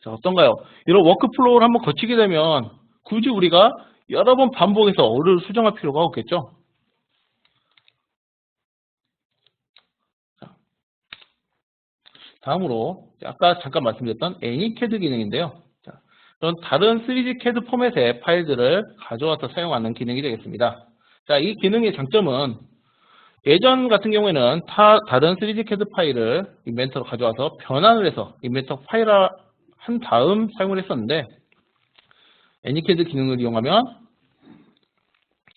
자, 어떤가요? 이런 워크플로우를 한번 거치게 되면 굳이 우리가 여러 번 반복해서 어를 수정할 필요가 없겠죠. 자, 다음으로 아까 잠깐 말씀드렸던 애니캐드 기능인데요. 자, 이런 다른 3D CAD 포맷의 파일들을 가져와서 사용하는 기능이 되겠습니다. 자, 이 기능의 장점은 예전 같은 경우에는 다른 3D CAD 파일을 인벤터로 가져와서 변환을 해서 인벤터 파일화 한 다음 사용을 했었는데 애니캐드 기능을 이용하면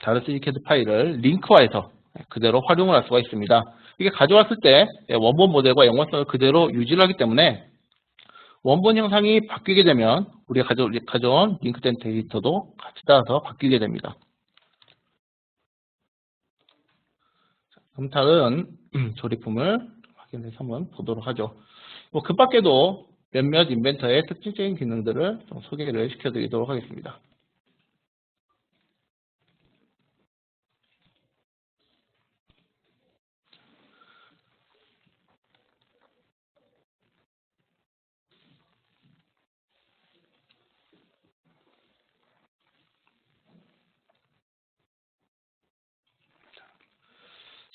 다른 3D CAD 파일을 링크화해서 그대로 활용을 할 수가 있습니다. 이게 가져왔을 때 원본 모델과 연관성을 그대로 유지를 하기 때문에 원본 형상이 바뀌게 되면 우리가 가져온 링크된 데이터도 같이 따라서 바뀌게 됩니다. 그럼 다른 조립품을 확인해서 한번 보도록 하죠. 그 밖에도 몇몇 인벤터의 특징적인 기능들을 좀 소개를 시켜드리도록 하겠습니다.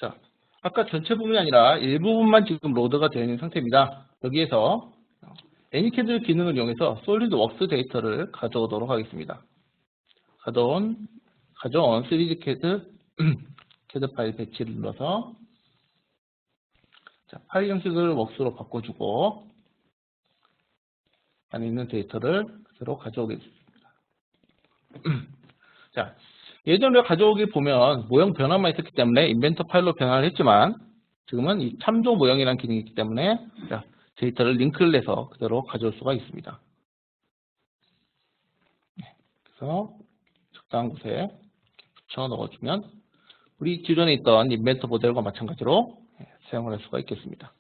자, 아까 전체 부분이 아니라 일부분만 지금 로드가 되어 있는 상태입니다. 여기에서 애니캐드 기능을 이용해서 솔리드웍스 데이터를 가져오도록 하겠습니다. 가져온 3D CAD CAD 파일 배치를 눌러서 자, 파일 형식을 웍스로 바꿔주고 안에 있는 데이터를 그대로 가져오겠습니다. 자, 예전에 가져오기 보면 모형 변화만 있었기 때문에 인벤터 파일로 변화를 했지만 지금은 이 참조 모형이라는 기능이 있기 때문에 자, 데이터를 링크를 내서 그대로 가져올 수가 있습니다. 그래서 적당한 곳에 붙여 넣어주면 우리 기존에 있던 인벤터 모델과 마찬가지로 사용을 할 수가 있겠습니다.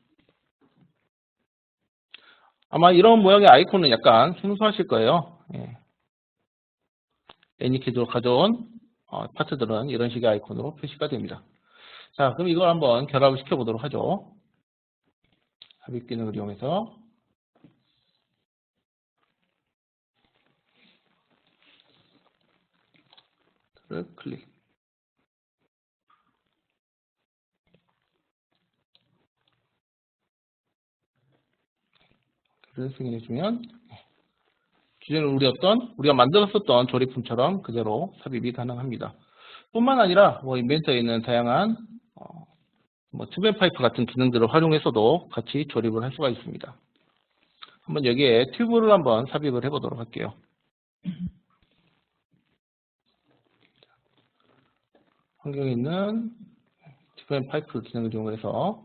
아마 이런 모양의 아이콘은 약간 생소하실 거예요. 애니캐드로 가져온 파트들은 이런 식의 아이콘으로 표시가 됩니다. 자, 그럼 이걸 한번 결합을 시켜보도록 하죠. 삽입 기능을 이용해서 클릭. 를 승인해주면 기존에 우리가 만들었었던 조립품처럼 그대로 삽입이 가능합니다. 뿐만 아니라 인벤터에 있는 다양한 투벤 파이프 같은 기능들을 활용해서도 같이 조립을 할 수가 있습니다. 한번 여기에 튜브를 한번 삽입을 해보도록 할게요. 환경에 있는 투벤 파이프 기능을 이용해서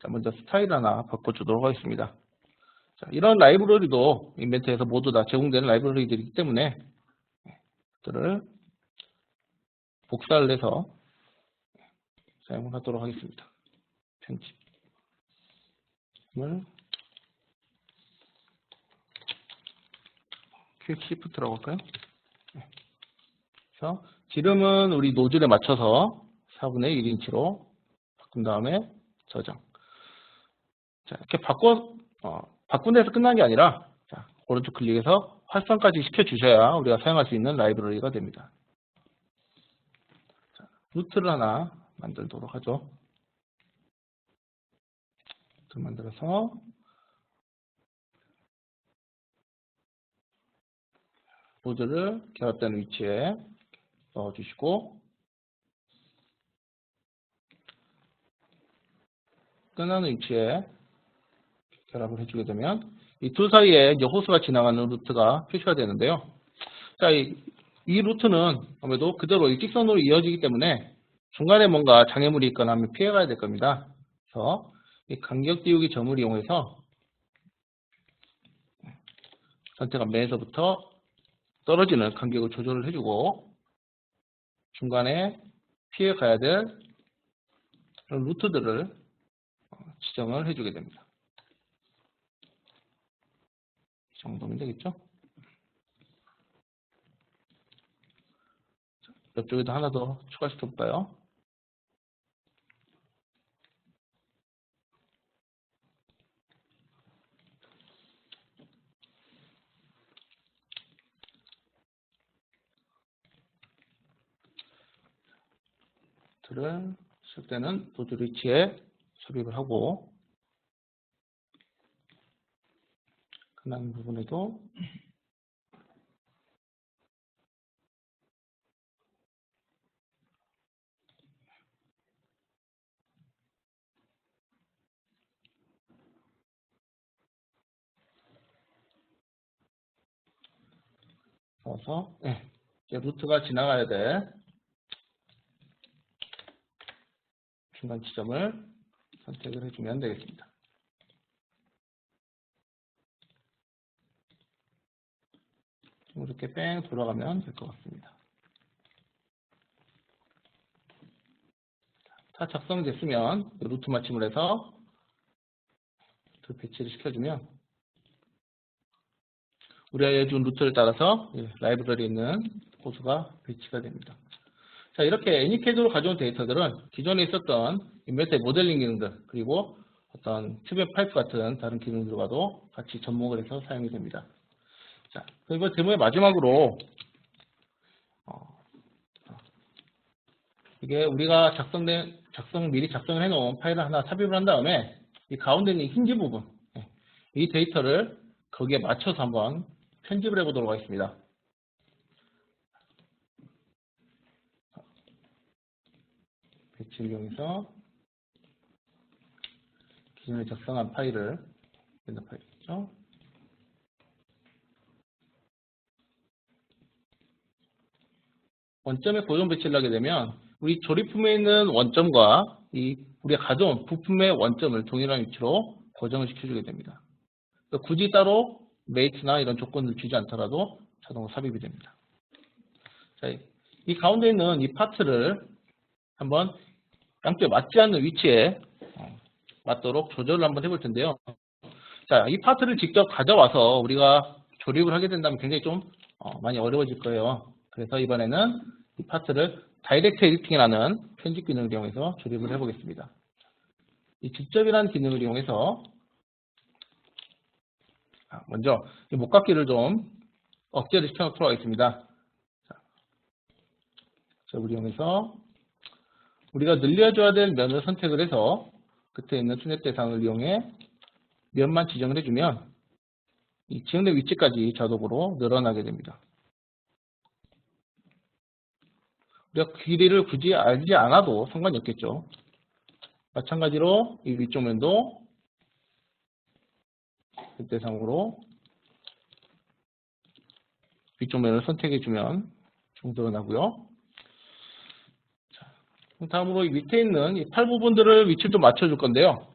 자, 먼저 스타일 하나 바꿔주도록 하겠습니다. 자, 이런 라이브러리도 인벤터에서 모두 다 제공되는 라이브러리들이기 때문에 그들을 복사를 해서 사용을 하도록 하겠습니다. 편집. 퀵 시프트라고 할까요? 그래서 지름은 우리 노즐에 맞춰서 4분의 1인치로 바꾼 다음에 저장. 자, 이렇게 바꾼 데서 끝난 게 아니라 자, 오른쪽 클릭해서 활성까지 시켜주셔야 우리가 사용할 수 있는 라이브러리가 됩니다. 자, 루트를 하나 만들도록 하죠. 루트 만들어서 로드를 결합되는 위치에 넣어주시고 끝나는 위치에 결합을 해주게 되면 이 둘 사이에 이제 호스가 지나가는 루트가 표시가 되는데요. 자, 이 루트는 아무래도 그대로 일직선으로 이어지기 때문에 중간에 뭔가 장애물이 있거나 하면 피해가야 될 겁니다. 그래서 이 간격 띄우기 점을 이용해서 선택한 맨에서부터 떨어지는 간격을 조절을 해주고 중간에 피해가야 될 그런 루트들을 지정을 해주게 됩니다. 이 정도면 되겠죠? 옆쪽에도 하나 더 추가시켜볼까요? 들을 시작되는 노즐 위치에 삽입을 하고 끝나는 부분에도 넣어서 이제 루트가 지나가야 될 중간 지점을 선택을 해주면 되겠습니다. 이렇게 뺑 돌아가면 될 것 같습니다. 다 작성됐으면 루트 맞춤을 해서 배치를 시켜주면 우리가 해준 루트를 따라서 라이브러리에 있는 호수가 배치가 됩니다. 자, 이렇게 애니캐드로 가져온 데이터들은 기존에 있었던 인벤터의 모델링 기능들 그리고 어떤 튜브 파이프 같은 다른 기능들과도 같이 접목을 해서 사용이 됩니다. 자, 그리고 데모의 마지막으로 이게 우리가 미리 작성을 해놓은 파일을 하나 삽입을 한 다음에 이 가운데 있는 힌지 부분, 이 데이터를 거기에 맞춰서 한번 편집을 해보도록 하겠습니다. 배치를 이용해서 기존에 작성한 파일을 랜덤 파일이죠. 원점에 고정 배치를 하게 되면 우리 조립품에 있는 원점과 이 우리가 가져온 부품의 원점을 동일한 위치로 고정을 시켜주게 됩니다. 그러니까 굳이 따로 메이트나 이런 조건을 주지 않더라도 자동으로 삽입이 됩니다. 자, 이 가운데 있는 이 파트를 한번 양쪽에 맞지 않는 위치에 맞도록 조절을 한번 해볼 텐데요. 자, 이 파트를 직접 가져와서 우리가 조립을 하게 된다면 굉장히 좀 많이 어려워질 거예요. 그래서 이번에는 이 파트를 다이렉트 에디팅이라는 편집 기능을 이용해서 조립을 해보겠습니다. 이 직접이라는 기능을 이용해서 먼저 이 목깎이를 좀 억제를 시켜놓도록 하겠습니다. 직접을 이용해서 우리가 늘려줘야 될 면을 선택을 해서 끝에 있는 스냅 대상을 이용해 면만 지정을 해주면 이 지정된 위치까지 자동으로 늘어나게 됩니다. 우리가 길이를 굳이 알지 않아도 상관이 없겠죠. 마찬가지로 이 위쪽 면도 대상으로 위쪽 면을 선택해주면 좀 늘어나고요. 다음으로 이 밑에 있는 이 팔 부분들을 위치를 좀 맞춰줄 건데요.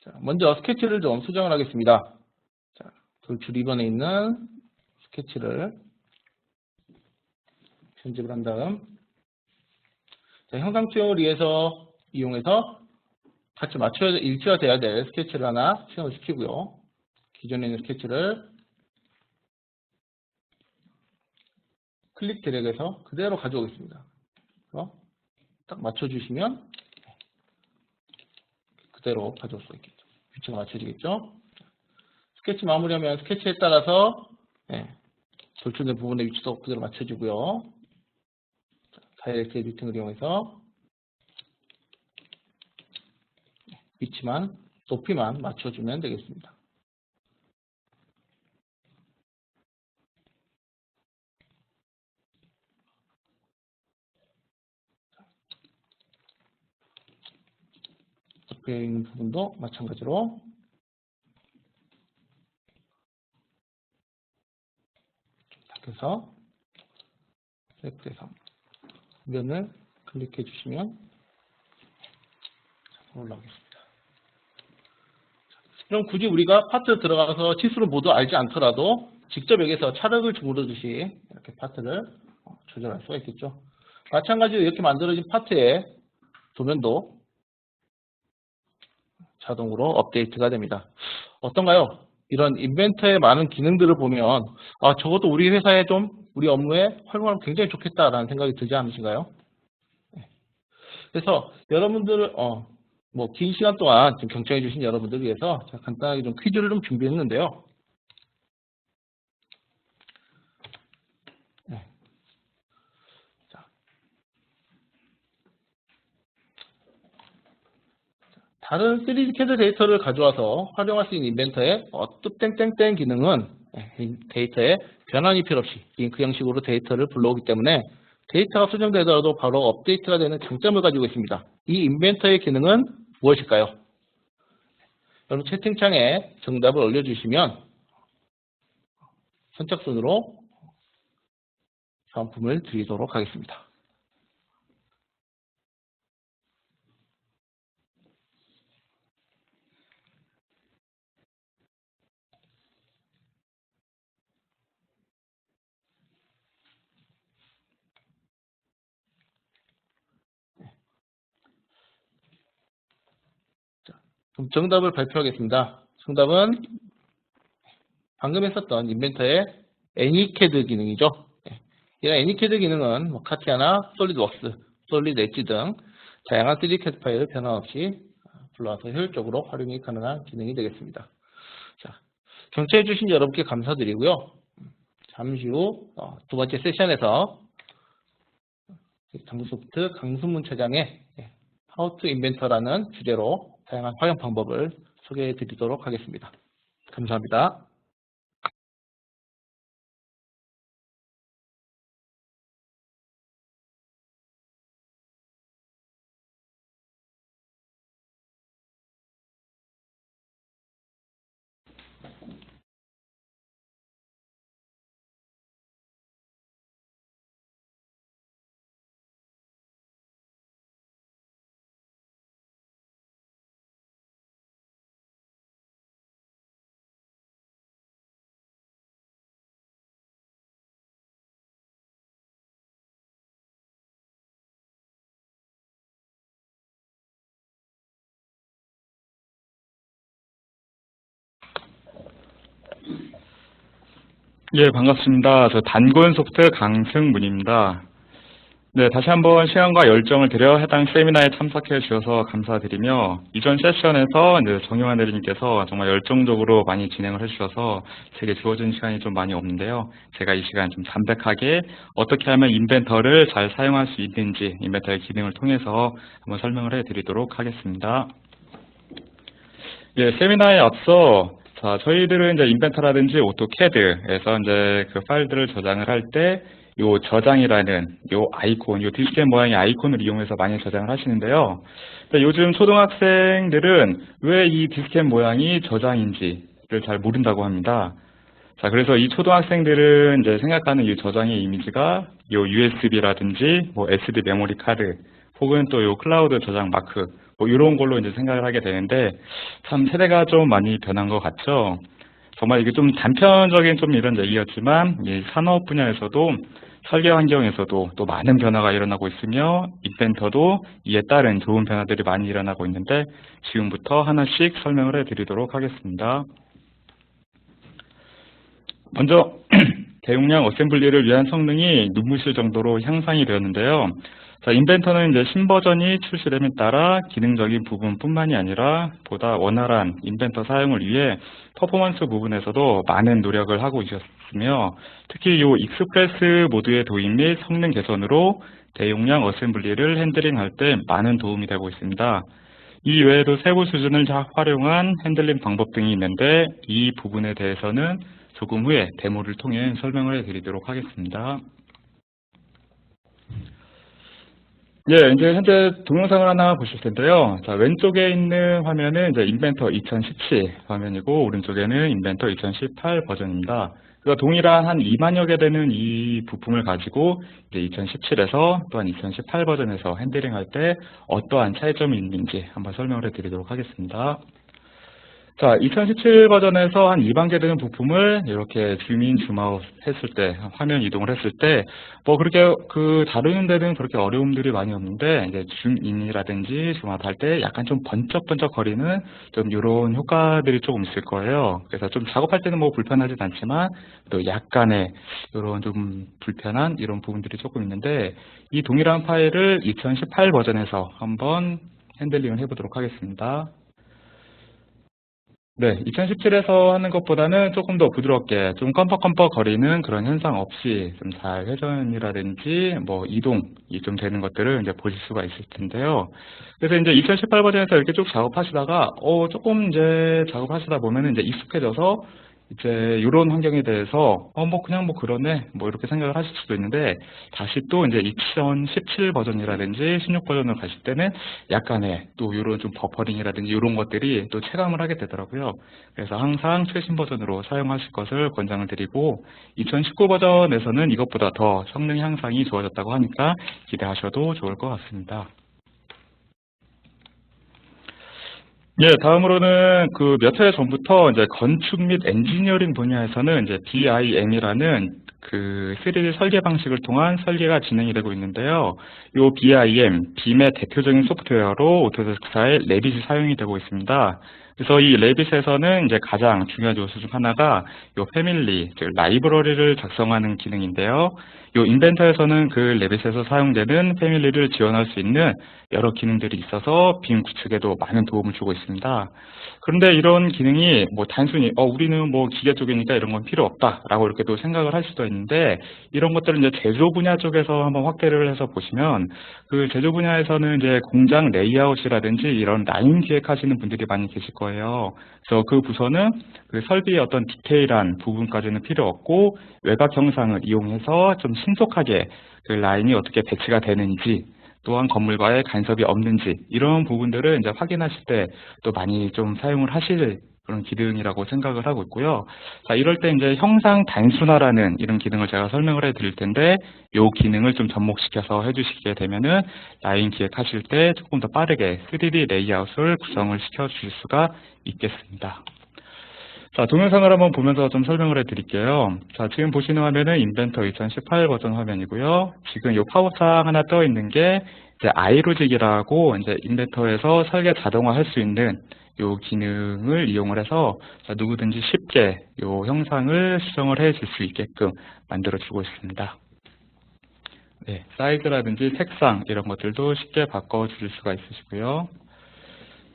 자, 먼저 스케치를 좀 수정을 하겠습니다. 자, 돌출 2번에 있는 스케치를 편집을 한 다음 자, 형상 수정을 위해서 이용해서 같이 일치가 돼야 될 스케치를 하나 수정을 시키고요. 기존에 있는 스케치를 클릭 드래그해서 그대로 가져오겠습니다. 딱 맞춰주시면 그대로 가져올 수 있겠죠. 위치가 맞춰지겠죠. 스케치 마무리하면 스케치에 따라서 돌출된 부분의 위치도 그대로 맞춰지고요. 다이렉트 에디팅을 이용해서 위치만, 높이만 맞춰주면 되겠습니다. 옆에 있는 부분도 마찬가지로 그래서 셀렉트 대상 면을 클릭해 주시면 올라오겠습니다. 그럼 굳이 우리가 파트 들어가서 치수를 모두 알지 않더라도 직접 여기서 차력을 주무르듯이 이렇게 파트를 조절할 수가 있겠죠. 마찬가지로 이렇게 만들어진 파트의 도면도 자동으로 업데이트가 됩니다. 어떤가요? 이런 인벤터의 많은 기능들을 보면 저것도 우리 회사에 좀 우리 업무에 활용하면 굉장히 좋겠다라는 생각이 들지 않으신가요? 그래서 여러분들 뭐 긴 시간 동안 지금 경청해 주신 여러분들을 위해서 제가 간단하게 좀 퀴즈를 좀 준비했는데요. 다른 3D CAD 데이터를 가져와서 활용할 수 있는 인벤터의 땡땡땡 기능은 데이터에 변환이 필요 없이 링크 형식으로 데이터를 불러오기 때문에 데이터가 수정되더라도 바로 업데이트가 되는 장점을 가지고 있습니다. 이 인벤터의 기능은 무엇일까요? 여러분 채팅창에 정답을 올려주시면 선착순으로 상품을 드리도록 하겠습니다. 그럼 정답을 발표하겠습니다. 정답은 방금 했었던 인벤터의 애니캐드 기능이죠. 이런 애니캐드 기능은 카티아나 솔리드웍스, 솔리드 엣지 등 다양한 3D CAD 파일을 변화 없이 불러와서 효율적으로 활용이 가능한 기능이 되겠습니다. 자, 경청해 주신 여러분께 감사드리고요. 잠시 후 두 번째 세션에서 장소소프트 강순문 차장의 How to Inventor라는 주제로 다양한 활용 방법을 소개해 드리도록 하겠습니다. 감사합니다. 예, 반갑습니다. 저 단권소프트 강승문입니다. 네, 다시 한번 시간과 열정을 들여 해당 세미나에 참석해 주셔서 감사드리며, 이전 세션에서 정용환 대리님께서 정말 열정적으로 많이 진행을 해주셔서 제게 주어진 시간이 좀 많이 없는데요. 제가 이 시간 좀 담백하게 어떻게 하면 인벤터를 잘 사용할 수 있는지, 인벤터의 기능을 통해서 한번 설명을 해드리도록 하겠습니다. 예, 세미나에 앞서 자, 저희들은 이제 인벤터라든지 오토캐드에서 이제 그 파일들을 저장을 할 때 요 저장이라는 요 아이콘, 요 디스켓 모양의 아이콘을 이용해서 많이 저장을 하시는데요. 요즘 초등학생들은 왜 이 디스켓 모양이 저장인지를 잘 모른다고 합니다. 자, 그래서 이 초등학생들은 이제 생각하는 이 저장의 이미지가 요 USB라든지 뭐 SD 메모리 카드 혹은 또 요 클라우드 저장 마크 뭐 이런 걸로 이제 생각을 하게 되는데 참 세대가 좀 많이 변한 것 같죠. 정말 이게 좀 단편적인 좀 이런 얘기였지만 이 산업 분야에서도 설계 환경에서도 또 많은 변화가 일어나고 있으며 인벤터도 이에 따른 좋은 변화들이 많이 일어나고 있는데 지금부터 하나씩 설명을 해드리도록 하겠습니다. 먼저 대용량 어셈블리를 위한 성능이 눈부실 정도로 향상이 되었는데요. 자, 인벤터는 이제 신버전이 출시됨에 따라 기능적인 부분뿐만이 아니라 보다 원활한 인벤터 사용을 위해 퍼포먼스 부분에서도 많은 노력을 하고 있었으며 특히 이 익스프레스 모드의 도입 및 성능 개선으로 대용량 어셈블리를 핸들링할 때 많은 도움이 되고 있습니다. 이 외에도 세부 수준을 활용한 핸들링 방법 등이 있는데 이 부분에 대해서는 조금 후에 데모를 통해 설명을 해드리도록 하겠습니다. 예, 이제 현재 동영상을 하나 보실 텐데요. 자, 왼쪽에 있는 화면은 이제 인벤터 2017 화면이고, 오른쪽에는 인벤터 2018 버전입니다. 그래서 동일한 한 2만여 개 되는 이 부품을 가지고 이제 2017에서 또한 2018 버전에서 핸들링할 때 어떠한 차이점이 있는지 한번 설명을 해드리도록 하겠습니다. 자, 2017 버전에서 한 2만 개 되는 부품을 이렇게 줌인, 줌아웃 했을 때, 화면 이동을 했을 때, 뭐 그렇게 다루는 데는 그렇게 어려움들이 많이 없는데, 이제 줌인이라든지 줌아웃 할 때 약간 좀 번쩍번쩍 거리는 좀 이런 효과들이 조금 있을 거예요. 그래서 좀 작업할 때는 뭐 불편하진 않지만, 또 약간의 이런 좀 불편한 이런 부분들이 조금 있는데, 이 동일한 파일을 2018 버전에서 한번 핸들링을 해보도록 하겠습니다. 네, 2017에서 하는 것보다는 조금 더 부드럽게 좀 껌뻑껌뻑 거리는 그런 현상 없이 좀 잘 회전이라든지 뭐 이동이 좀 되는 것들을 이제 보실 수가 있을 텐데요. 그래서 이제 2018 버전에서 이렇게 쭉 작업하시다가 조금 이제 작업하시다 보면은 이제 익숙해져서 이제 이런 환경에 대해서 뭐 그냥 뭐 그러네 뭐 이렇게 생각을 하실 수도 있는데 다시 또 이제 2017 버전이라든지 16 버전으로 가실 때는 약간의 또 이런 좀 버퍼링이라든지 이런 것들이 또 체감을 하게 되더라고요. 그래서 항상 최신 버전으로 사용하실 것을 권장을 드리고 2019 버전에서는 이것보다 더 성능 향상이 좋아졌다고 하니까 기대하셔도 좋을 것 같습니다. 예, 다음으로는 몇 해 전부터 이제 건축 및 엔지니어링 분야에서는 이제 BIM이라는 3D 설계 방식을 통한 설계가 진행이 되고 있는데요. 이 BIM, 빔의 대표적인 소프트웨어로 오토데스크사의 레빗이 사용이 되고 있습니다. 그래서 이 레빗에서는 이제 가장 중요한 요소 중 하나가 이 패밀리, 즉 라이브러리를 작성하는 기능인데요. 요 인벤터에서는 그 레빗에서 사용되는 패밀리를 지원할 수 있는 여러 기능들이 있어서 빔 구축에도 많은 도움을 주고 있습니다. 그런데 이런 기능이 뭐 단순히 우리는 뭐 기계 쪽이니까 이런 건 필요 없다라고 이렇게 또 생각을 할 수도 있는데, 이런 것들은 이제 제조 분야 쪽에서 한번 확대를 해서 보시면 그 제조 분야에서는 이제 공장 레이아웃이라든지 이런 라인 기획하시는 분들이 많이 계실 거예요. 그래서 그 부서는 그 설비의 어떤 디테일한 부분까지는 필요 없고 외곽 형상을 이용해서 좀 신속하게 그 라인이 어떻게 배치가 되는지, 또한 건물과의 간섭이 없는지, 이런 부분들을 이제 확인하실 때 또 많이 좀 사용을 하실 그런 기능이라고 생각을 하고 있고요. 자, 이럴 때 이제 형상 단순화라는 이런 기능을 제가 설명을 해 드릴 텐데, 이 기능을 좀 접목시켜서 해주시게 되면은 라인 기획하실 때 조금 더 빠르게 3D 레이아웃을 구성을 시켜 주실 수가 있겠습니다. 자, 동영상을 한번 보면서 좀 설명을 해드릴게요. 자, 지금 보시는 화면은 인벤터 2018 버전 화면이고요. 지금 이 팝업창 하나 떠 있는 게 이제 아이로직이라고 이제 인벤터에서 설계 자동화할 수 있는 이 기능을 이용을 해서 누구든지 쉽게 이 형상을 수정을 해줄 수 있게끔 만들어주고 있습니다. 네, 사이즈라든지 색상 이런 것들도 쉽게 바꿔주실 수가 있으시고요.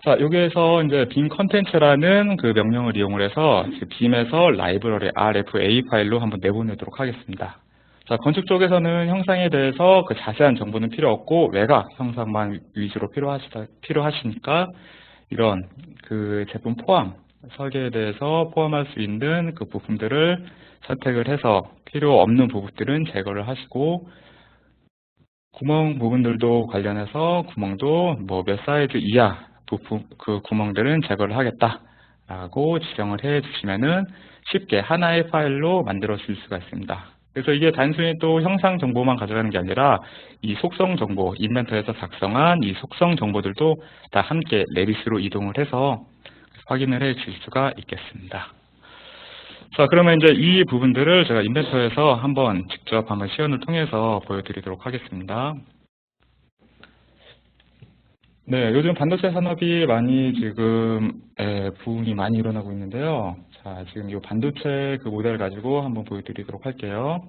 자, 여기에서 이제 빔 컨텐츠라는 그 명령을 이용을 해서 빔에서 라이브러리 RFA 파일로 한번 내보내도록 하겠습니다. 자, 건축 쪽에서는 형상에 대해서 그 자세한 정보는 필요 없고 외곽 형상만 위주로 필요하시니까 이런 그 제품 포함, 설계에 대해서 포함할 수 있는 그 부품들을 선택을 해서 필요 없는 부분들은 제거를 하시고, 구멍 부분들도 관련해서 구멍도 뭐 몇 사이즈 이하 부품 그 구멍들은 제거를 하겠다라고 지정을 해 주시면은 쉽게 하나의 파일로 만들어 줄 수가 있습니다. 그래서 이게 단순히 또 형상 정보만 가져가는 게 아니라 이 속성 정보, 인벤터에서 작성한 이 속성 정보들도 다 함께 레빗으로 이동을 해서 확인을 해 줄 수가 있겠습니다. 자, 그러면 이제 이 부분들을 제가 인벤터에서 한번 직접 한번 시연을 통해서 보여드리도록 하겠습니다. 네, 요즘 반도체 산업이 많이 지금 부흥이 많이 일어나고 있는데요. 자, 지금 이 반도체 그 모델 가지고 한번 보여드리도록 할게요.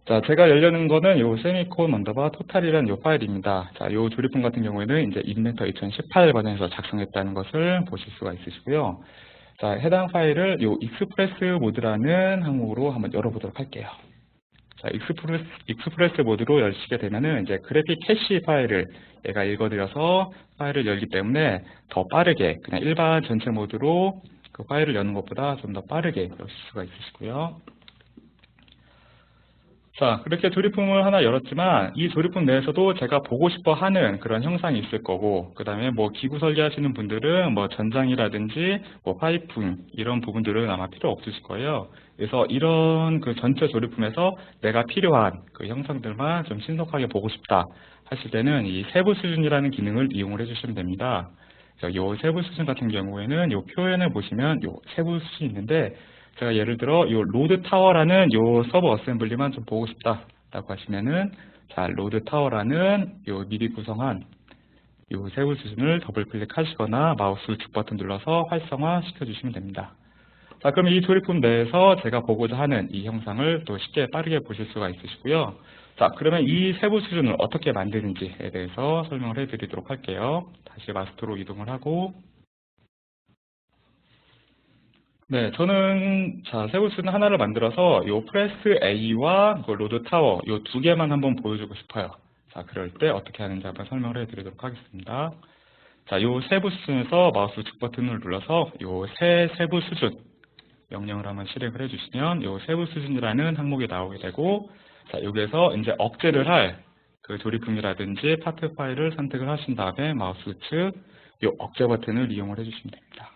자, 제가 열려는 거는 요 세미콘 언더바 토탈이라는 요 파일입니다. 자, 요 조립품 같은 경우에는 이제 인벤터 2018 버전에서 작성했다는 것을 보실 수가 있으시고요. 자, 해당 파일을 요 익스프레스 모드라는 항목으로 한번 열어보도록 할게요. 자, 익스프레스 모드로 열시게 되면은 이제 그래픽 캐시 파일을 얘가 읽어드려서 파일을 열기 때문에 더 빠르게 그냥 일반 전체 모드로 그 파일을 여는 것보다 좀 더 빠르게 여실 수가 있으시고요. 자, 그렇게 조립품을 하나 열었지만 이 조립품 내에서도 제가 보고 싶어 하는 그런 형상이 있을 거고, 그 다음에 뭐 기구 설계하시는 분들은 뭐 전장이라든지 뭐 파이프 이런 부분들은 아마 필요 없으실 거예요. 그래서 이런 그 전체 조립품에서 내가 필요한 그 형상들만 좀 신속하게 보고 싶다 하실 때는 이 세부 수준이라는 기능을 이용을 해주시면 됩니다. 이 세부 수준 같은 경우에는 이 표현을 보시면 이 세부 수준이 있는데, 제가 예를 들어 이 로드 타워라는 이 서버 어셈블리만 좀 보고 싶다라고 하시면은, 자, 로드 타워라는 이 미리 구성한 이 세부 수준을 더블 클릭하시거나 마우스 우측 버튼 눌러서 활성화 시켜주시면 됩니다. 자, 그럼 이 조립품 내에서 제가 보고자 하는 이 형상을 또 쉽게 빠르게 보실 수가 있으시고요. 자, 그러면 이 세부 수준을 어떻게 만드는지에 대해서 설명을 해드리도록 할게요. 다시 마스터로 이동을 하고, 네, 저는 자, 세부 수준 하나를 만들어서 이 프레스 A와 그 로드 타워 이 두 개만 한번 보여주고 싶어요. 자, 그럴 때 어떻게 하는지 한번 설명을 해드리도록 하겠습니다. 자, 이 세부 수준에서 마우스 우측 버튼을 눌러서 이 새 세부 수준 명령을 한번 실행을 해주시면 이 세부 수준이라는 항목이 나오게 되고, 자, 여기에서 이제 억제를 할 그 조립품이라든지 파트 파일을 선택을 하신 다음에 마우스 우측 이 억제 버튼을 이용을 해주시면 됩니다.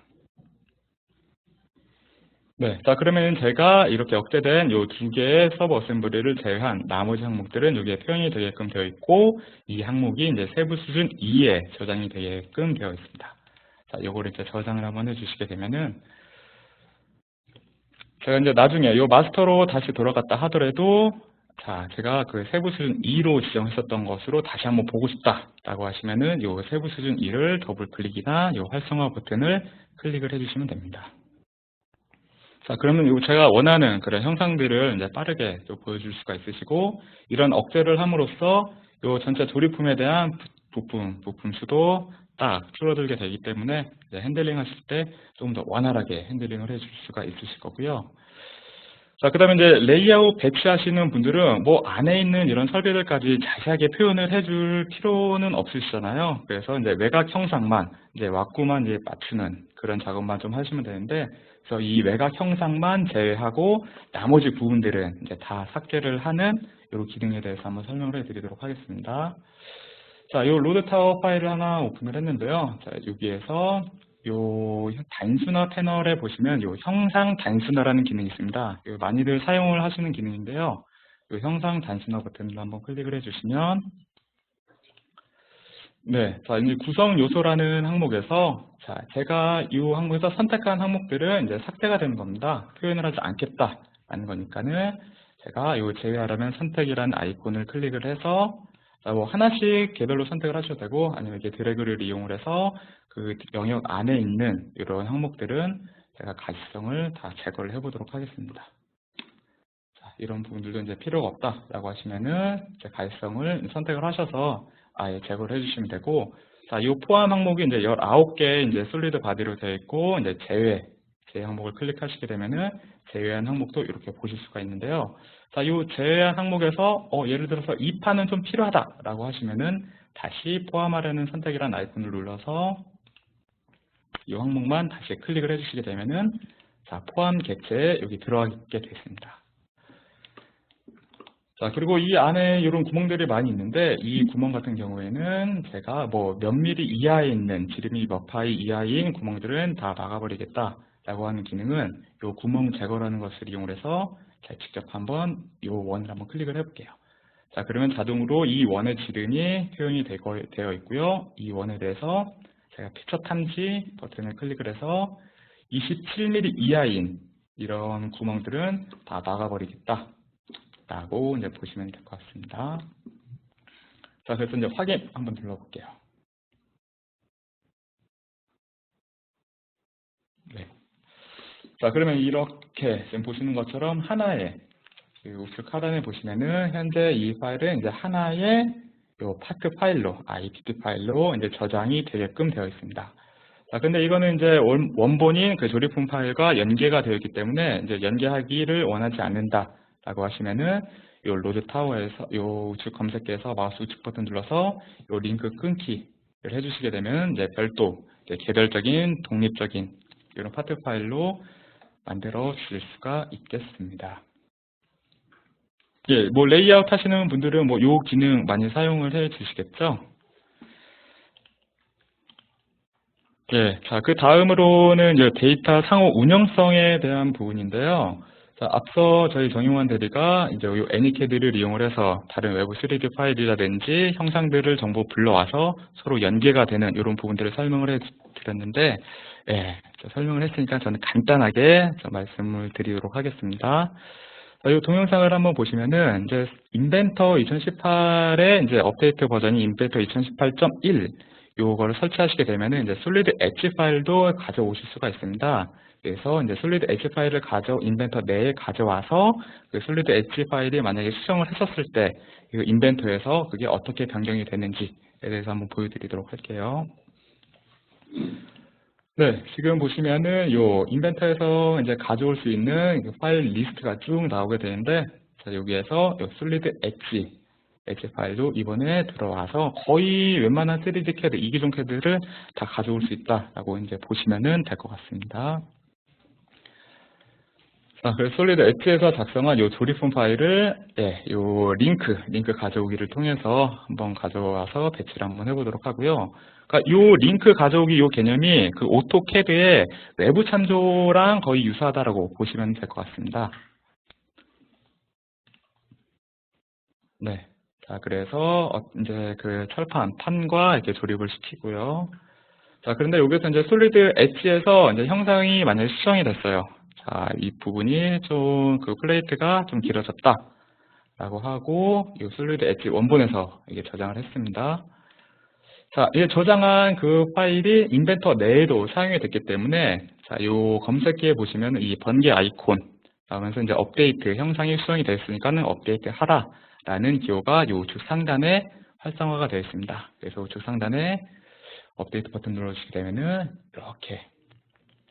네, 자, 그러면 제가 이렇게 억제된 이 두 개의 서버 어셈블리를 제외한 나머지 항목들은 여기에 표현이 되게끔 되어 있고, 이 항목이 이제 세부 수준 2에 저장이 되게끔 되어 있습니다. 자, 요거를 이제 저장을 한번 해주시게 되면은, 제가 이제 나중에 이 마스터로 다시 돌아갔다 하더라도, 자, 제가 그 세부 수준 2로 지정했었던 것으로 다시 한번 보고 싶다라고 하시면은, 이 세부 수준 2를 더블 클릭이나 이 활성화 버튼을 클릭을 해주시면 됩니다. 자, 그러면 제가 원하는 그런 형상들을 이제 빠르게 또 보여줄 수가 있으시고, 이런 억제를 함으로써 요 전체 조립품에 대한 부품 수도 딱 줄어들게 되기 때문에 이제 핸들링 하실 때 좀 더 원활하게 핸들링을 해줄 수가 있으실 거고요. 자, 그 다음에 이제 레이아웃 배치하시는 분들은 뭐 안에 있는 이런 설비들까지 자세하게 표현을 해줄 필요는 없으시잖아요. 그래서 이제 외곽 형상만, 이제 왁구만 이제 맞추는 그런 작업만 좀 하시면 되는데, 그래서 이 외곽 형상만 제외하고 나머지 부분들은 이제 다 삭제를 하는 이 기능에 대해서 한번 설명을 해드리도록 하겠습니다. 자, 이 로드 타워 파일을 하나 오픈을 했는데요. 자, 여기에서 요 단순화 패널에 보시면 요 형상 단순화라는 기능이 있습니다. 요 많이들 사용을 하시는 기능인데요. 요 형상 단순화 버튼을 한번 클릭을 해주시면, 네, 자, 이제 구성 요소라는 항목에서, 자, 제가 이 항목에서 선택한 항목들은 이제 삭제가 되는 겁니다. 표현을 하지 않겠다라는 거니까는 제가 요 제외하라면 선택이라는 아이콘을 클릭을 해서, 자, 뭐 하나씩 개별로 선택을 하셔도 되고, 아니면 이렇게 드래그를 이용을 해서 그 영역 안에 있는 이런 항목들은 제가 가시성을 다 제거를 해보도록 하겠습니다. 자, 이런 부분들도 이제 필요가 없다라고 하시면은 이제 가시성을 선택을 하셔서 아예 제거를 해주시면 되고, 자, 이 포함 항목이 이제 19개 이제 솔리드 바디로 되어 있고, 이제 제외 항목을 클릭하시게 되면은 제외한 항목도 이렇게 보실 수가 있는데요. 자, 이 제외한 항목에서 예를 들어서 이 판은 좀 필요하다라고 하시면은 다시 포함하라는 선택이라는 아이콘을 눌러서 이 항목만 다시 클릭을 해주시게 되면은 자, 포함 객체에 여기 들어가게 되겠습니다. 자, 그리고 이 안에 이런 구멍들이 많이 있는데, 이 구멍 같은 경우에는 제가 뭐 몇 미리 이하에 있는, 지름이 몇 파이 이하인 구멍들은 다 막아버리겠다라고 하는 기능은 이 구멍 제거라는 것을 이용해서 제가 직접 한번 이 원을 한번 클릭을 해볼게요. 자, 그러면 자동으로 이 원의 지름이 표현이 되어 있고요. 이 원에 대해서 제가 픽처 탐지 버튼을 클릭을 해서 27mm 이하인 이런 구멍들은 다 막아버리겠다 라고 이제 보시면 될 것 같습니다. 자, 그래서 이제 확인 한번 눌러볼게요. 네. 자, 그러면 이렇게 지금 보시는 것처럼 하나의 우측 하단에 보시면은 현재 이 파일은 이제 하나의 요 파트 파일로, IPT 파일로 이제 저장이 되게끔 되어 있습니다. 자, 근데 이거는 이제 원본인 그 조립품 파일과 연계가 되어 있기 때문에 이제 연계하기를 원하지 않는다라고 하시면은 요 로드 타워에서 요 우측 검색기에서 마우스 우측 버튼 눌러서 요 링크 끊기를 해주시게 되면 이제 별도 이제 개별적인 독립적인 이런 파트 파일로 만들어 주실 수가 있겠습니다. 예, 뭐 레이아웃 하시는 분들은 뭐 요 기능 많이 사용을 해 주시겠죠? 예, 자, 그 다음으로는 이제 데이터 상호 운영성에 대한 부분인데요. 자, 앞서 저희 정용환 대리가 이제 요 애니캐드를 이용을 해서 다른 외부 3D 파일이라든지 형상들을 전부 불러와서 서로 연계가 되는 이런 부분들을 설명을 해 드렸는데, 예, 설명을 했으니까 저는 간단하게 말씀을 드리도록 하겠습니다. 자, 이 동영상을 한번 보시면은 이제 인벤터 2018의 이제 업데이트 버전이 인벤터 2018.1 요거를 설치하시게 되면은 이제 솔리드 엣지 파일도 가져오실 수가 있습니다. 그래서 이제 솔리드 엣지 파일을 인벤터 내에 가져와서 그 솔리드 엣지 파일이 만약에 수정을 했었을 때 이 인벤터에서 그게 어떻게 변경이 되는지에 대해서 한번 보여드리도록 할게요. 네, 지금 보시면은 요 인벤터에서 이제 가져올 수 있는 파일 리스트가 쭉 나오게 되는데, 자, 여기에서 요 솔리드 엣지 파일도 이번에 들어와서 거의 웬만한 3D CAD, 이기종 CAD를 다 가져올 수 있다라고 이제 보시면은 될 것 같습니다. 자, 그래서 솔리드 엣지에서 작성한 요 조립품 파일을 요 링크 가져오기를 통해서 한번 가져와서 배치를 한번 해보도록 하고요. 그러니까 요 링크 가져오기 요 개념이 그 오토캐드의 외부 참조랑 거의 유사하다라고 보시면 될 것 같습니다. 네. 자, 그래서 이제 그 판과 이렇게 조립을 시키고요. 자, 그런데 여기서 이제 솔리드 엣지에서 이제 형상이 만약에 수정이 됐어요. 자, 이 부분이 좀 그 플레이트가 좀 길어졌다라고 하고 이 솔리드 엣지 원본에서 이게 저장을 했습니다. 자, 이 저장한 그 파일이 인벤터 내에도 사용이 됐기 때문에, 자, 요 검색기에 보시면 이 번개 아이콘, 하면서 이제 업데이트, 형상이 수정이 됐으니까는 업데이트 하라라는 기호가 요 우측 상단에 활성화가 되어 있습니다. 그래서 우측 상단에 업데이트 버튼 눌러주시게 되면은 이렇게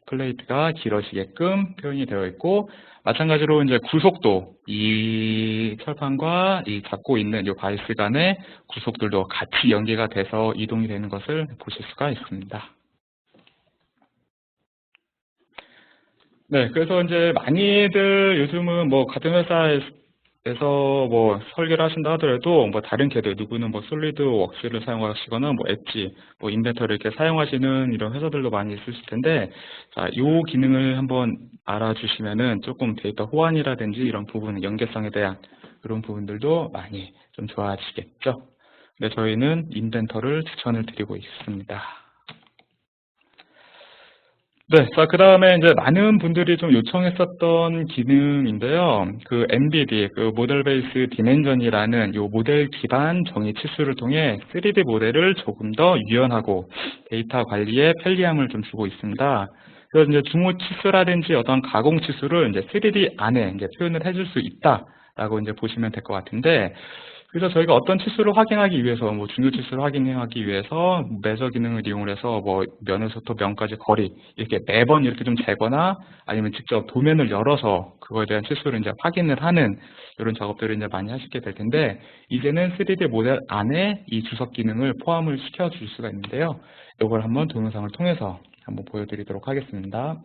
플레이트가 길어지게끔 표현이 되어 있고, 마찬가지로 이제 구속도, 이 철판과 이 잡고 있는 이 바이스 간의 구속들도 같이 연계가 돼서 이동이 되는 것을 보실 수가 있습니다. 네, 그래서 이제 많이들 요즘은 뭐 같은 회사에서 뭐 설계를 하신다 하더라도 뭐 다른 CAD, 누구는 뭐 솔리드 웍스를 사용하시거나 뭐 엣지, 뭐 인벤터를 이렇게 사용하시는 이런 회사들도 많이 있으실 텐데, 자, 요 기능을 한번 알아주시면은 조금 데이터 호환이라든지 이런 부분, 연계성에 대한 그런 부분들도 많이 좀 좋아지겠죠. 네, 저희는 인벤터를 추천을 드리고 있습니다. 네, 자, 그 다음에 이제 많은 분들이 좀 요청했었던 기능인데요. 그 MBD, 그 모델 베이스 디멘전이라는 요 모델 기반 정의 치수를 통해 3D 모델을 조금 더 유연하고 데이터 관리에 편리함을 좀 주고 있습니다. 그래서 이제 중호 치수라든지 어떤 가공 치수를 이제 3D 안에 이제 표현을 해줄 수 있다라고 이제 보시면 될 것 같은데, 그래서 저희가 어떤 치수를 확인하기 위해서, 뭐 중요 치수를 확인하기 위해서 매저 기능을 이용을 해서 뭐 면에서부터 면까지 거리 이렇게 매번 이렇게 좀 재거나 아니면 직접 도면을 열어서 그거에 대한 치수를 이제 확인을 하는 이런 작업들을 이제 많이 하시게 될 텐데, 이제는 3D 모델 안에 이 주석 기능을 포함을 시켜 줄 수가 있는데요. 이걸 한번 동영상을 통해서 한번 보여드리도록 하겠습니다.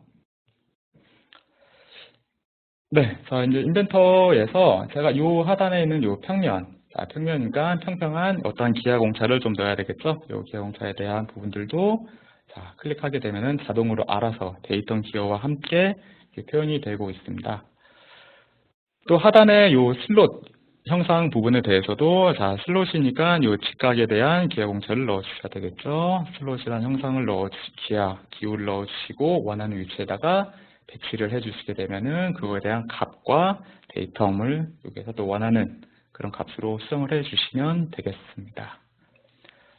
네, 자, 이제 인벤터에서 제가 요 하단에 있는 요 평면, 자, 평면이니까 평평한 어떠한 기하 공차를 좀 넣어야 되겠죠? 요 기하 공차에 대한 부분들도 자, 클릭하게 되면은 자동으로 알아서 데이터 기호와 함께 이렇게 표현이 되고 있습니다. 또 하단에 요 슬롯 형상 부분에 대해서도 자, 슬롯이니까 요 직각에 대한 기하 공차를 넣어주셔야 되겠죠? 슬롯이라는 형상을 기호를 넣어주시고 원하는 위치에다가 배치를 해주시게 되면은 그거에 대한 값과 데이터음을 여기서 또 원하는 그런 값으로 수정을 해주시면 되겠습니다.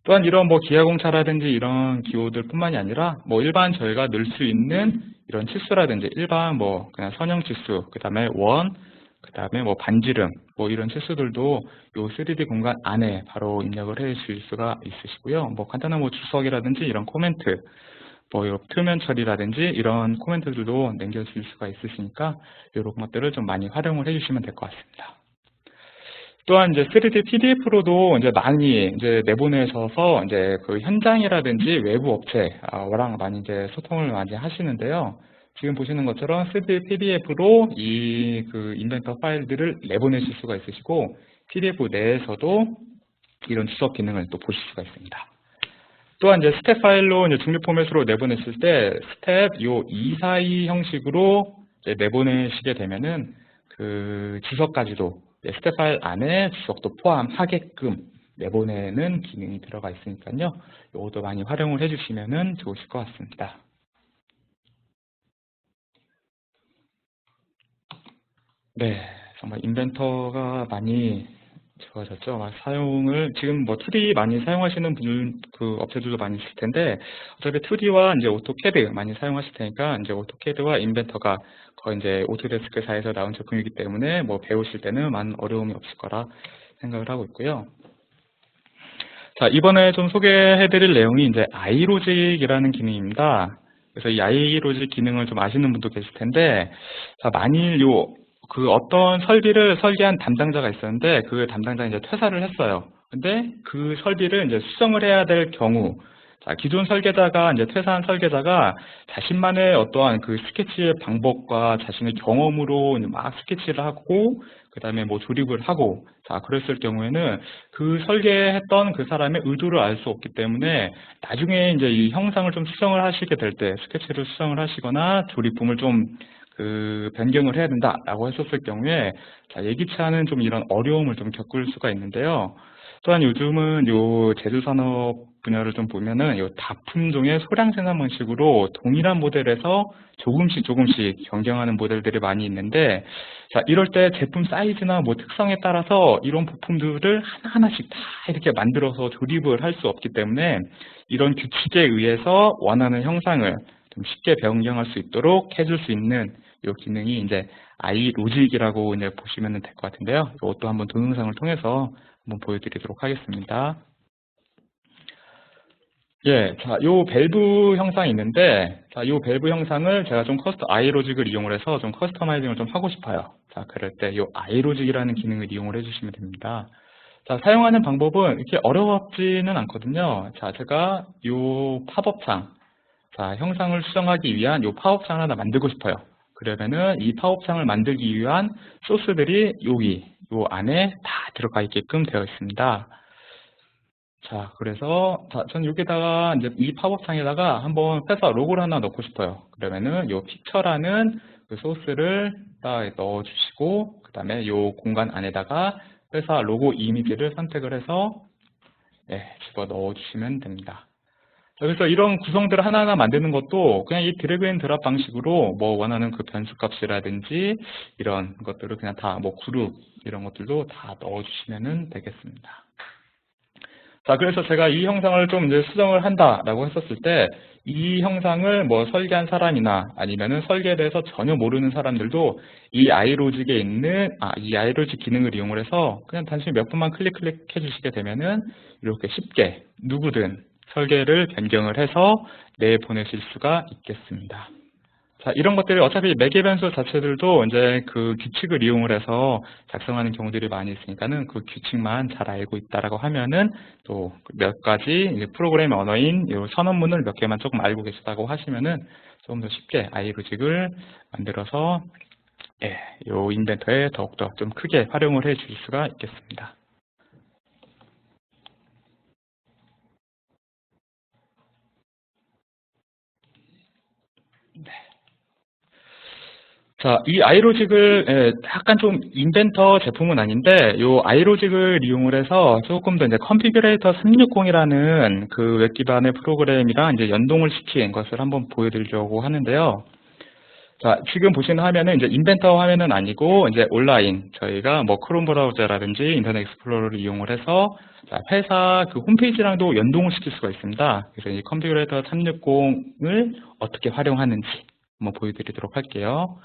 또한 이런 뭐 기하공차라든지 이런 기호들 뿐만이 아니라 뭐 일반 저희가 넣을 수 있는 이런 치수라든지 일반 뭐 그냥 선형 치수, 그 다음에 원, 그 다음에 뭐 반지름, 뭐 이런 치수들도 요 3D 공간 안에 바로 입력을 해 주실 수가 있으시고요. 뭐 간단한 뭐 주석이라든지 이런 코멘트, 뭐 표면 처리라든지 이런 코멘트들도 남겨주실 수가 있으시니까 이런 것들을 좀 많이 활용을 해주시면 될 것 같습니다. 또한 이제 3D PDF로도 이제 많이 이제 내보내셔서 이제 그 현장이라든지 외부 업체랑 많이 이제 소통을 많이 하시는데요. 지금 보시는 것처럼 3D PDF로 이 그 인벤터 파일들을 내보내실 수가 있으시고 PDF 내에서도 이런 주석 기능을 또 보실 수가 있습니다. 또한 이제 스텝 파일로 이제 중립 포맷으로 내보냈을 때 스텝 요 242 형식으로 이제 내보내시게 되면은 그 주석까지도 스텝 파일 안에 주석도 포함하게끔 내보내는 기능이 들어가 있으니까요. 이것도 많이 활용을 해주시면은 좋으실 것 같습니다. 네, 정말 인벤터가 많이 좋아졌죠. 사용을 지금 뭐 2D 많이 사용하시는 분, 그 업체들도 많이 있을 텐데 어차피 2D와 이제 오토캐드 많이 사용하실 테니까 이제 오토캐드와 인벤터가 거의 이제 오토데스크사에서 나온 제품이기 때문에 뭐 배우실 때는 많은 어려움이 없을 거라 생각을 하고 있고요. 자, 이번에 좀 소개해드릴 내용이 이제 아이로직이라는 기능입니다. 그래서 이 아이로직 기능을 좀 아시는 분도 계실 텐데, 자, 만일 그 어떤 설비를 설계한 담당자가 있었는데 그 담당자가 이제 퇴사를 했어요. 근데 그 설비를 이제 수정을 해야 될 경우, 자, 기존 설계자가 이제 퇴사한 설계자가 자신만의 어떠한 그 스케치의 방법과 자신의 경험으로 막 스케치를 하고 그 다음에 뭐 조립을 하고 자, 그랬을 경우에는 그 설계했던 그 사람의 의도를 알 수 없기 때문에 나중에 이제 이 형상을 좀 수정을 하시게 될 때 스케치를 수정을 하시거나 조립품을 좀 그 변경을 해야 된다라고 했었을 경우에 자, 예기치 않은 좀 이런 어려움을 좀 겪을 수가 있는데요. 또한 요즘은 요 제조산업 분야를 좀 보면은 요 다품종의 소량 생산 방식으로 동일한 모델에서 조금씩 변경하는 모델들이 많이 있는데, 자, 이럴 때 제품 사이즈나 뭐 특성에 따라서 이런 부품들을 하나하나씩 다 이렇게 만들어서 조립을 할 수 없기 때문에 이런 규칙에 의해서 원하는 형상을 좀 쉽게 변경할 수 있도록 해줄 수 있는 요 기능이 이제 iLogic이라고 이제 보시면 될 것 같은데요. 이것도 한번 동영상을 통해서 한번 보여드리도록 하겠습니다. 예, 자, 요 밸브 형상이 있는데, 자, 요 밸브 형상을 제가 좀 iLogic을 이용을 해서 좀 커스터마이징을 좀 하고 싶어요. 자, 그럴 때 요 iLogic이라는 기능을 이용을 해주시면 됩니다. 자, 사용하는 방법은 이렇게 어렵지는 않거든요. 자, 제가 요 팝업창, 자, 형상을 수정하기 위한 요 팝업창을 하나 만들고 싶어요. 그러면은 이 팝업창을 만들기 위한 소스들이 여기, 요 안에 다 들어가 있게끔 되어 있습니다. 자, 그래서, 자, 전 여기다가 이제 이 팝업창에다가 한번 회사 로고를 하나 넣고 싶어요. 그러면은 요 픽처라는 그 소스를 딱 넣어주시고, 그 다음에 요 공간 안에다가 회사 로고 이미지를 선택을 해서, 예, 집어 넣어주시면 됩니다. 자, 그래서 이런 구성들을 하나하나 만드는 것도 그냥 이 드래그 앤 드랍 방식으로 뭐 원하는 그 변수 값이라든지 이런 것들을 그냥 다 뭐 그룹 이런 것들도 다 넣어주시면 되겠습니다. 자, 그래서 제가 이 형상을 좀 이제 수정을 한다라고 했었을 때, 이 형상을 뭐 설계한 사람이나 아니면은 설계에 대해서 전혀 모르는 사람들도 이 iLogic에 있는, 이 iLogic 기능을 이용을 해서 그냥 단순히 몇 번만 클릭해 주시게 되면은 이렇게 쉽게 누구든 설계를 변경을 해서 내보내실 수가 있겠습니다. 자, 이런 것들이 어차피 매개 변수 자체들도 이제 그 규칙을 이용을 해서 작성하는 경우들이 많이 있으니까는 그 규칙만 잘 알고 있다라고 하면은 또 몇 가지 이제 프로그램 언어인 요 선언문을 몇 개만 조금 알고 계시다고 하시면은 조금 더 쉽게 iLogic을 만들어서 요 인벤터에 더욱더 좀 크게 활용을 해 주실 수가 있겠습니다. 자, 이 iLogic을 약간 좀 인벤터 제품은 아닌데 요 iLogic을 이용을 해서 조금 더 이제 컨피규레이터 360이라는 그 웹 기반의 프로그램이랑 이제 연동을 시킨 것을 한번 보여드리려고 하는데요. 자, 지금 보시는 화면은 이제 인벤터 화면은 아니고 이제 온라인 저희가 뭐 크롬 브라우저라든지 인터넷 익스플로러를 이용을 해서 자, 회사 그 홈페이지랑도 연동을 시킬 수가 있습니다. 그래서 이 컨피규레이터 360을 어떻게 활용하는지 한번 보여드리도록 할게요.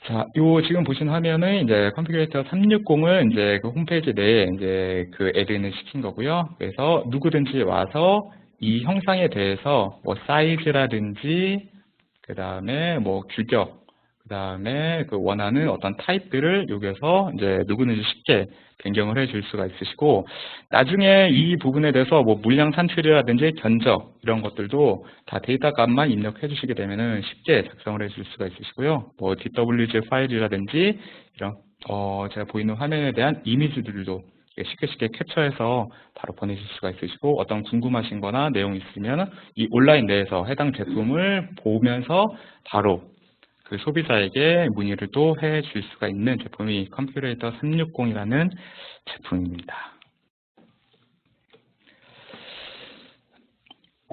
자, 요 지금 보신 화면은 이제 컨피규레이터 360을 이제 그 홈페이지 내에 이제 그 애드는 시킨 거고요. 그래서 누구든지 와서 이 형상에 대해서 뭐 사이즈라든지 그 다음에 뭐 규격, 그 다음에 그 원하는 어떤 타입들을 여기서 이제 누구든지 쉽게 변경을 해 줄 수가 있으시고, 나중에 이 부분에 대해서 뭐 물량 산출이라든지 견적 이런 것들도 다 데이터 값만 입력해 주시게 되면은 쉽게 작성을 해 줄 수가 있으시고요. 뭐 DWG 파일이라든지 이런 제가 보이는 화면에 대한 이미지들도 쉽게 캡처해서 바로 보내실 수가 있으시고, 어떤 궁금하신 거나 내용이 있으면 이 온라인 내에서 해당 제품을 보면서 바로 그 소비자에게 문의를 또 해 줄 수가 있는 제품이 컨피규레이터 360이라는 제품입니다.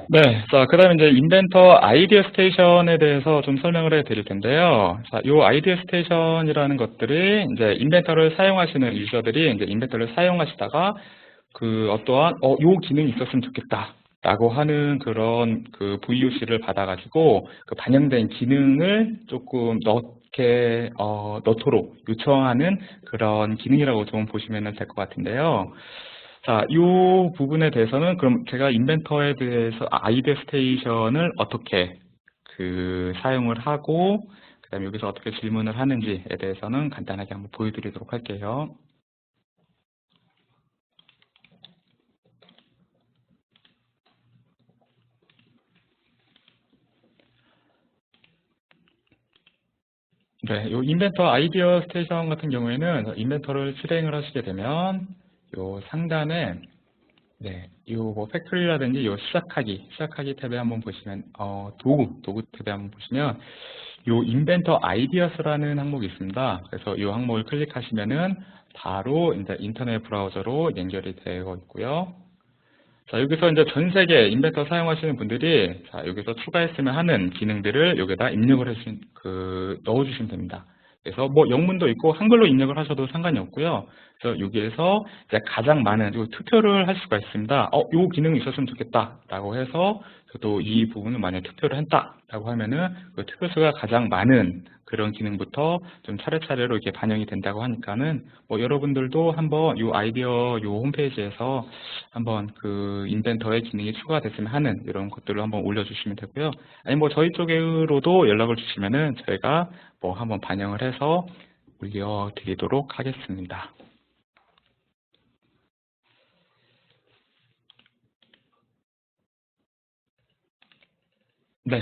네, 자, 그 다음에 이제 인벤터 아이디어 스테이션에 대해서 좀 설명을 해 드릴 텐데요. 자, 요 아이디어 스테이션이라는 것들이 이제 인벤터를 사용하시는 유저들이 이제 인벤터를 사용하시다가 그 어떠한, 요 기능이 있었으면 좋겠다 라고 하는 그런 그 VOC를 받아가지고 그 반영된 기능을 조금 넣도록 요청하는 그런 기능이라고 좀 보시면 될 것 같은데요. 자, 이 부분에 대해서는 그럼 제가 인벤터에 대해서 아이디어 스테이션을 어떻게 그 사용을 하고 그다음에 여기서 어떻게 질문을 하는지에 대해서는 간단하게 한번 보여드리도록 할게요. 네, 이 인벤터 아이디어 스테이션 같은 경우에는 인벤터를 실행을 하시게 되면 요 상단에 네, 요 팩토리라든지 요 시작하기 탭에 한번 보시면 도구 탭에 한번 보시면 요 인벤터 아이디어스라는 항목이 있습니다. 그래서 이 항목을 클릭하시면은 바로 이제 인터넷 브라우저로 연결이 되어 있고요. 자, 여기서 이제 전 세계 인벤터 사용하시는 분들이 자, 여기서 추가했으면 하는 기능들을 여기다 입력을 넣어주시면 됩니다. 그래서 뭐 영문도 있고 한글로 입력을 하셔도 상관이 없고요. 그래서 여기에서 이제 가장 많은 요 투표를 할 수가 있습니다. 요 기능이 있었으면 좋겠다라고 해서 저도 이 부분을 만약에 투표를 했다라고 하면은 그 투표 수가 가장 많은 그런 기능부터 좀 차례차례로 이렇게 반영이 된다고 하니까는 뭐 여러분들도 한번 요 아이디어 요 홈페이지에서 한번 그 인벤터의 기능이 추가됐으면 하는 이런 것들을 한번 올려주시면 되고요. 아니 뭐 저희 쪽으로도 연락을 주시면은 저희가 뭐 한번 반영을 해서 올려드리도록 하겠습니다. 네.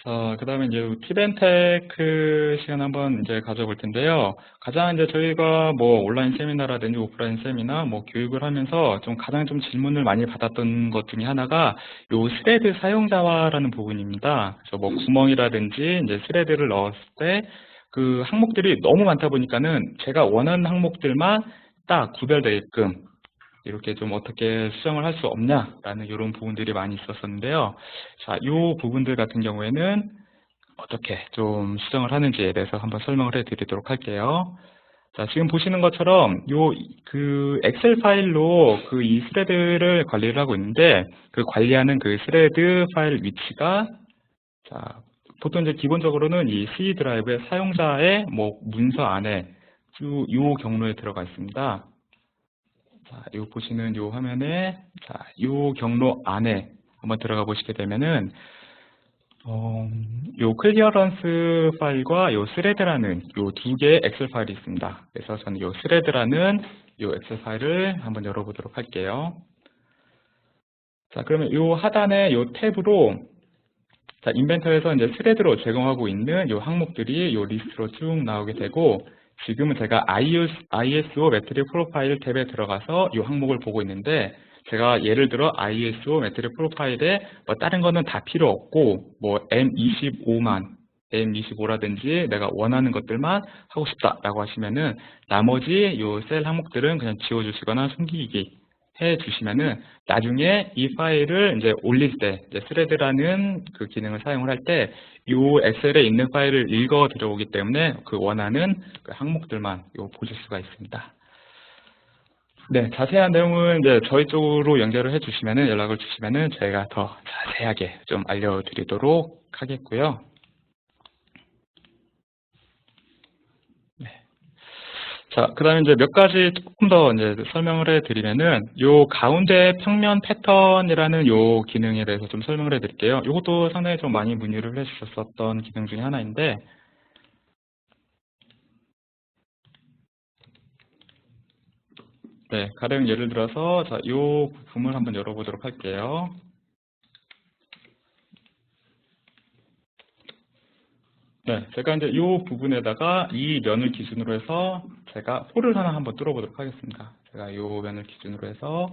자, 그 다음에 이제 팁앤테크 시간 한번 이제 가져볼 텐데요. 가장 이제 저희가 뭐 온라인 세미나라든지 오프라인 세미나 뭐 교육을 하면서 좀 가장 좀 질문을 많이 받았던 것 중에 하나가 요 스레드 사용자화라는 부분입니다. 그래서 뭐 구멍이라든지 이제 스레드를 넣었을 때 그 항목들이 너무 많다 보니까는 제가 원하는 항목들만 딱 구별되게끔 이렇게 좀 어떻게 수정을 할 수 없냐라는 이런 부분들이 많이 있었었는데요. 자, 이 부분들 같은 경우에는 어떻게 좀 수정을 하는지에 대해서 한번 설명을 해드리도록 할게요. 자, 지금 보시는 것처럼 그 엑셀 파일로 그 이 스레드를 관리를 하고 있는데 그 관리하는 그 스레드 파일 위치가 자, 보통 이제 기본적으로는 이 C 드라이브의 사용자의 뭐 문서 안에 이 경로에 들어가 있습니다. 자, 요 보시는 요 화면에 자, 요 경로 안에 한번 들어가 보시게 되면은 요 클리어런스 파일과 요 스레드라는 요 두 개의 엑셀 파일이 있습니다. 그래서 저는 요 스레드라는 요 엑셀 파일을 한번 열어보도록 할게요. 자, 그러면 요 하단에 요 탭으로 자, 인벤터에서 이제 스레드로 제공하고 있는 요 항목들이 요 리스트로 쭉 나오게 되고 지금은 제가 ISO 매트릭 프로파일 탭에 들어가서 이 항목을 보고 있는데 제가 예를 들어 ISO 매트릭 프로파일에 뭐 다른 거는 다 필요 없고 뭐 M25라든지 내가 원하는 것들만 하고 싶다라고 하시면은 나머지 요 셀 항목들은 그냥 지워주시거나 숨기기 해 주시면은 나중에 이 파일을 이제 올릴 때 이제 스레드라는 그 기능을 사용을 할 때 이 엑셀에 있는 파일을 읽어 들어오기 때문에 그 원하는 그 항목들만 보실 수가 있습니다. 네, 자세한 내용은 이제 저희 쪽으로 연결을 해 주시면은 연락을 주시면은 저희가 더 자세하게 좀 알려드리도록 하겠고요. 자, 그 다음에 이제 몇 가지 조금 더 이제 설명을 해드리면은, 요 가운데 평면 패턴이라는 요 기능에 대해서 좀 설명을 해드릴게요. 이것도 상당히 좀 많이 문의를 해주셨었던 기능 중에 하나인데, 네, 가령 예를 들어서, 자, 요 부품을 한번 열어보도록 할게요. 네, 제가 이제 이 부분에다가 이 면을 기준으로 해서 제가 홀을 하나 한번 뚫어보도록 하겠습니다. 제가 이 면을 기준으로 해서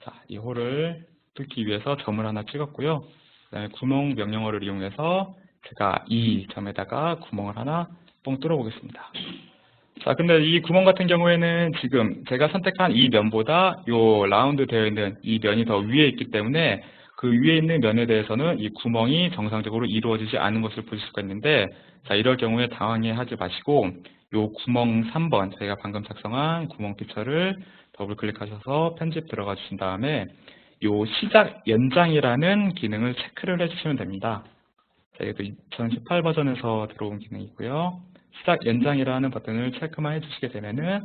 자, 이 홀을 뚫기 위해서 점을 하나 찍었고요. 그다음에 구멍 명령어를 이용해서 제가 이 점에다가 구멍을 하나 뻥 뚫어보겠습니다. 자, 근데 이 구멍 같은 경우에는 지금 제가 선택한 이 면보다 요 라운드 되어 있는 이 면이 더 위에 있기 때문에 그 위에 있는 면에 대해서는 이 구멍이 정상적으로 이루어지지 않은 것을 보실 수가 있는데, 자, 이럴 경우에 당황해하지 마시고 요 구멍 3번 저희가 방금 작성한 구멍 픽처를 더블 클릭하셔서 편집 들어가 주신 다음에 요 시작 연장이라는 기능을 체크를 해주시면 됩니다. 자, 이것도 2018 버전에서 들어온 기능이고요. 시작 연장이라는 버튼을 체크만 해주시게 되면은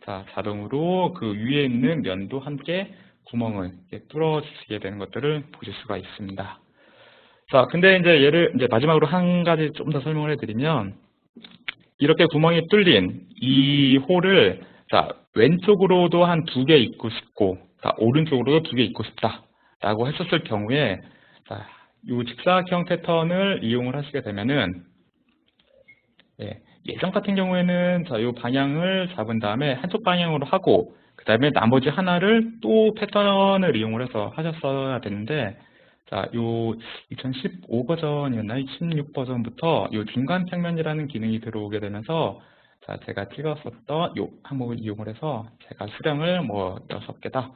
자, 자동으로 그 위에 있는 면도 함께 구멍을 뚫어주시게 되는 것들을 보실 수가 있습니다. 자, 근데 이제 마지막으로 한 가지 좀 더 설명을 해드리면, 이렇게 구멍이 뚫린 이 홀을 자, 왼쪽으로도 한 2개 있고 싶고, 자, 오른쪽으로도 2개 있고 싶다라고 했었을 경우에, 자, 이 직사각형 패턴을 이용을 하시게 되면은, 예전 같은 경우에는 자, 이 방향을 잡은 다음에 한쪽 방향으로 하고, 그 다음에 나머지 하나를 또 패턴을 이용을 해서 하셨어야 되는데, 자, 요 2015 버전이었나요? 16 버전부터 요 중간 평면이라는 기능이 들어오게 되면서 자, 제가 찍었었던 요 항목을 이용을 해서 제가 수량을 뭐 6개다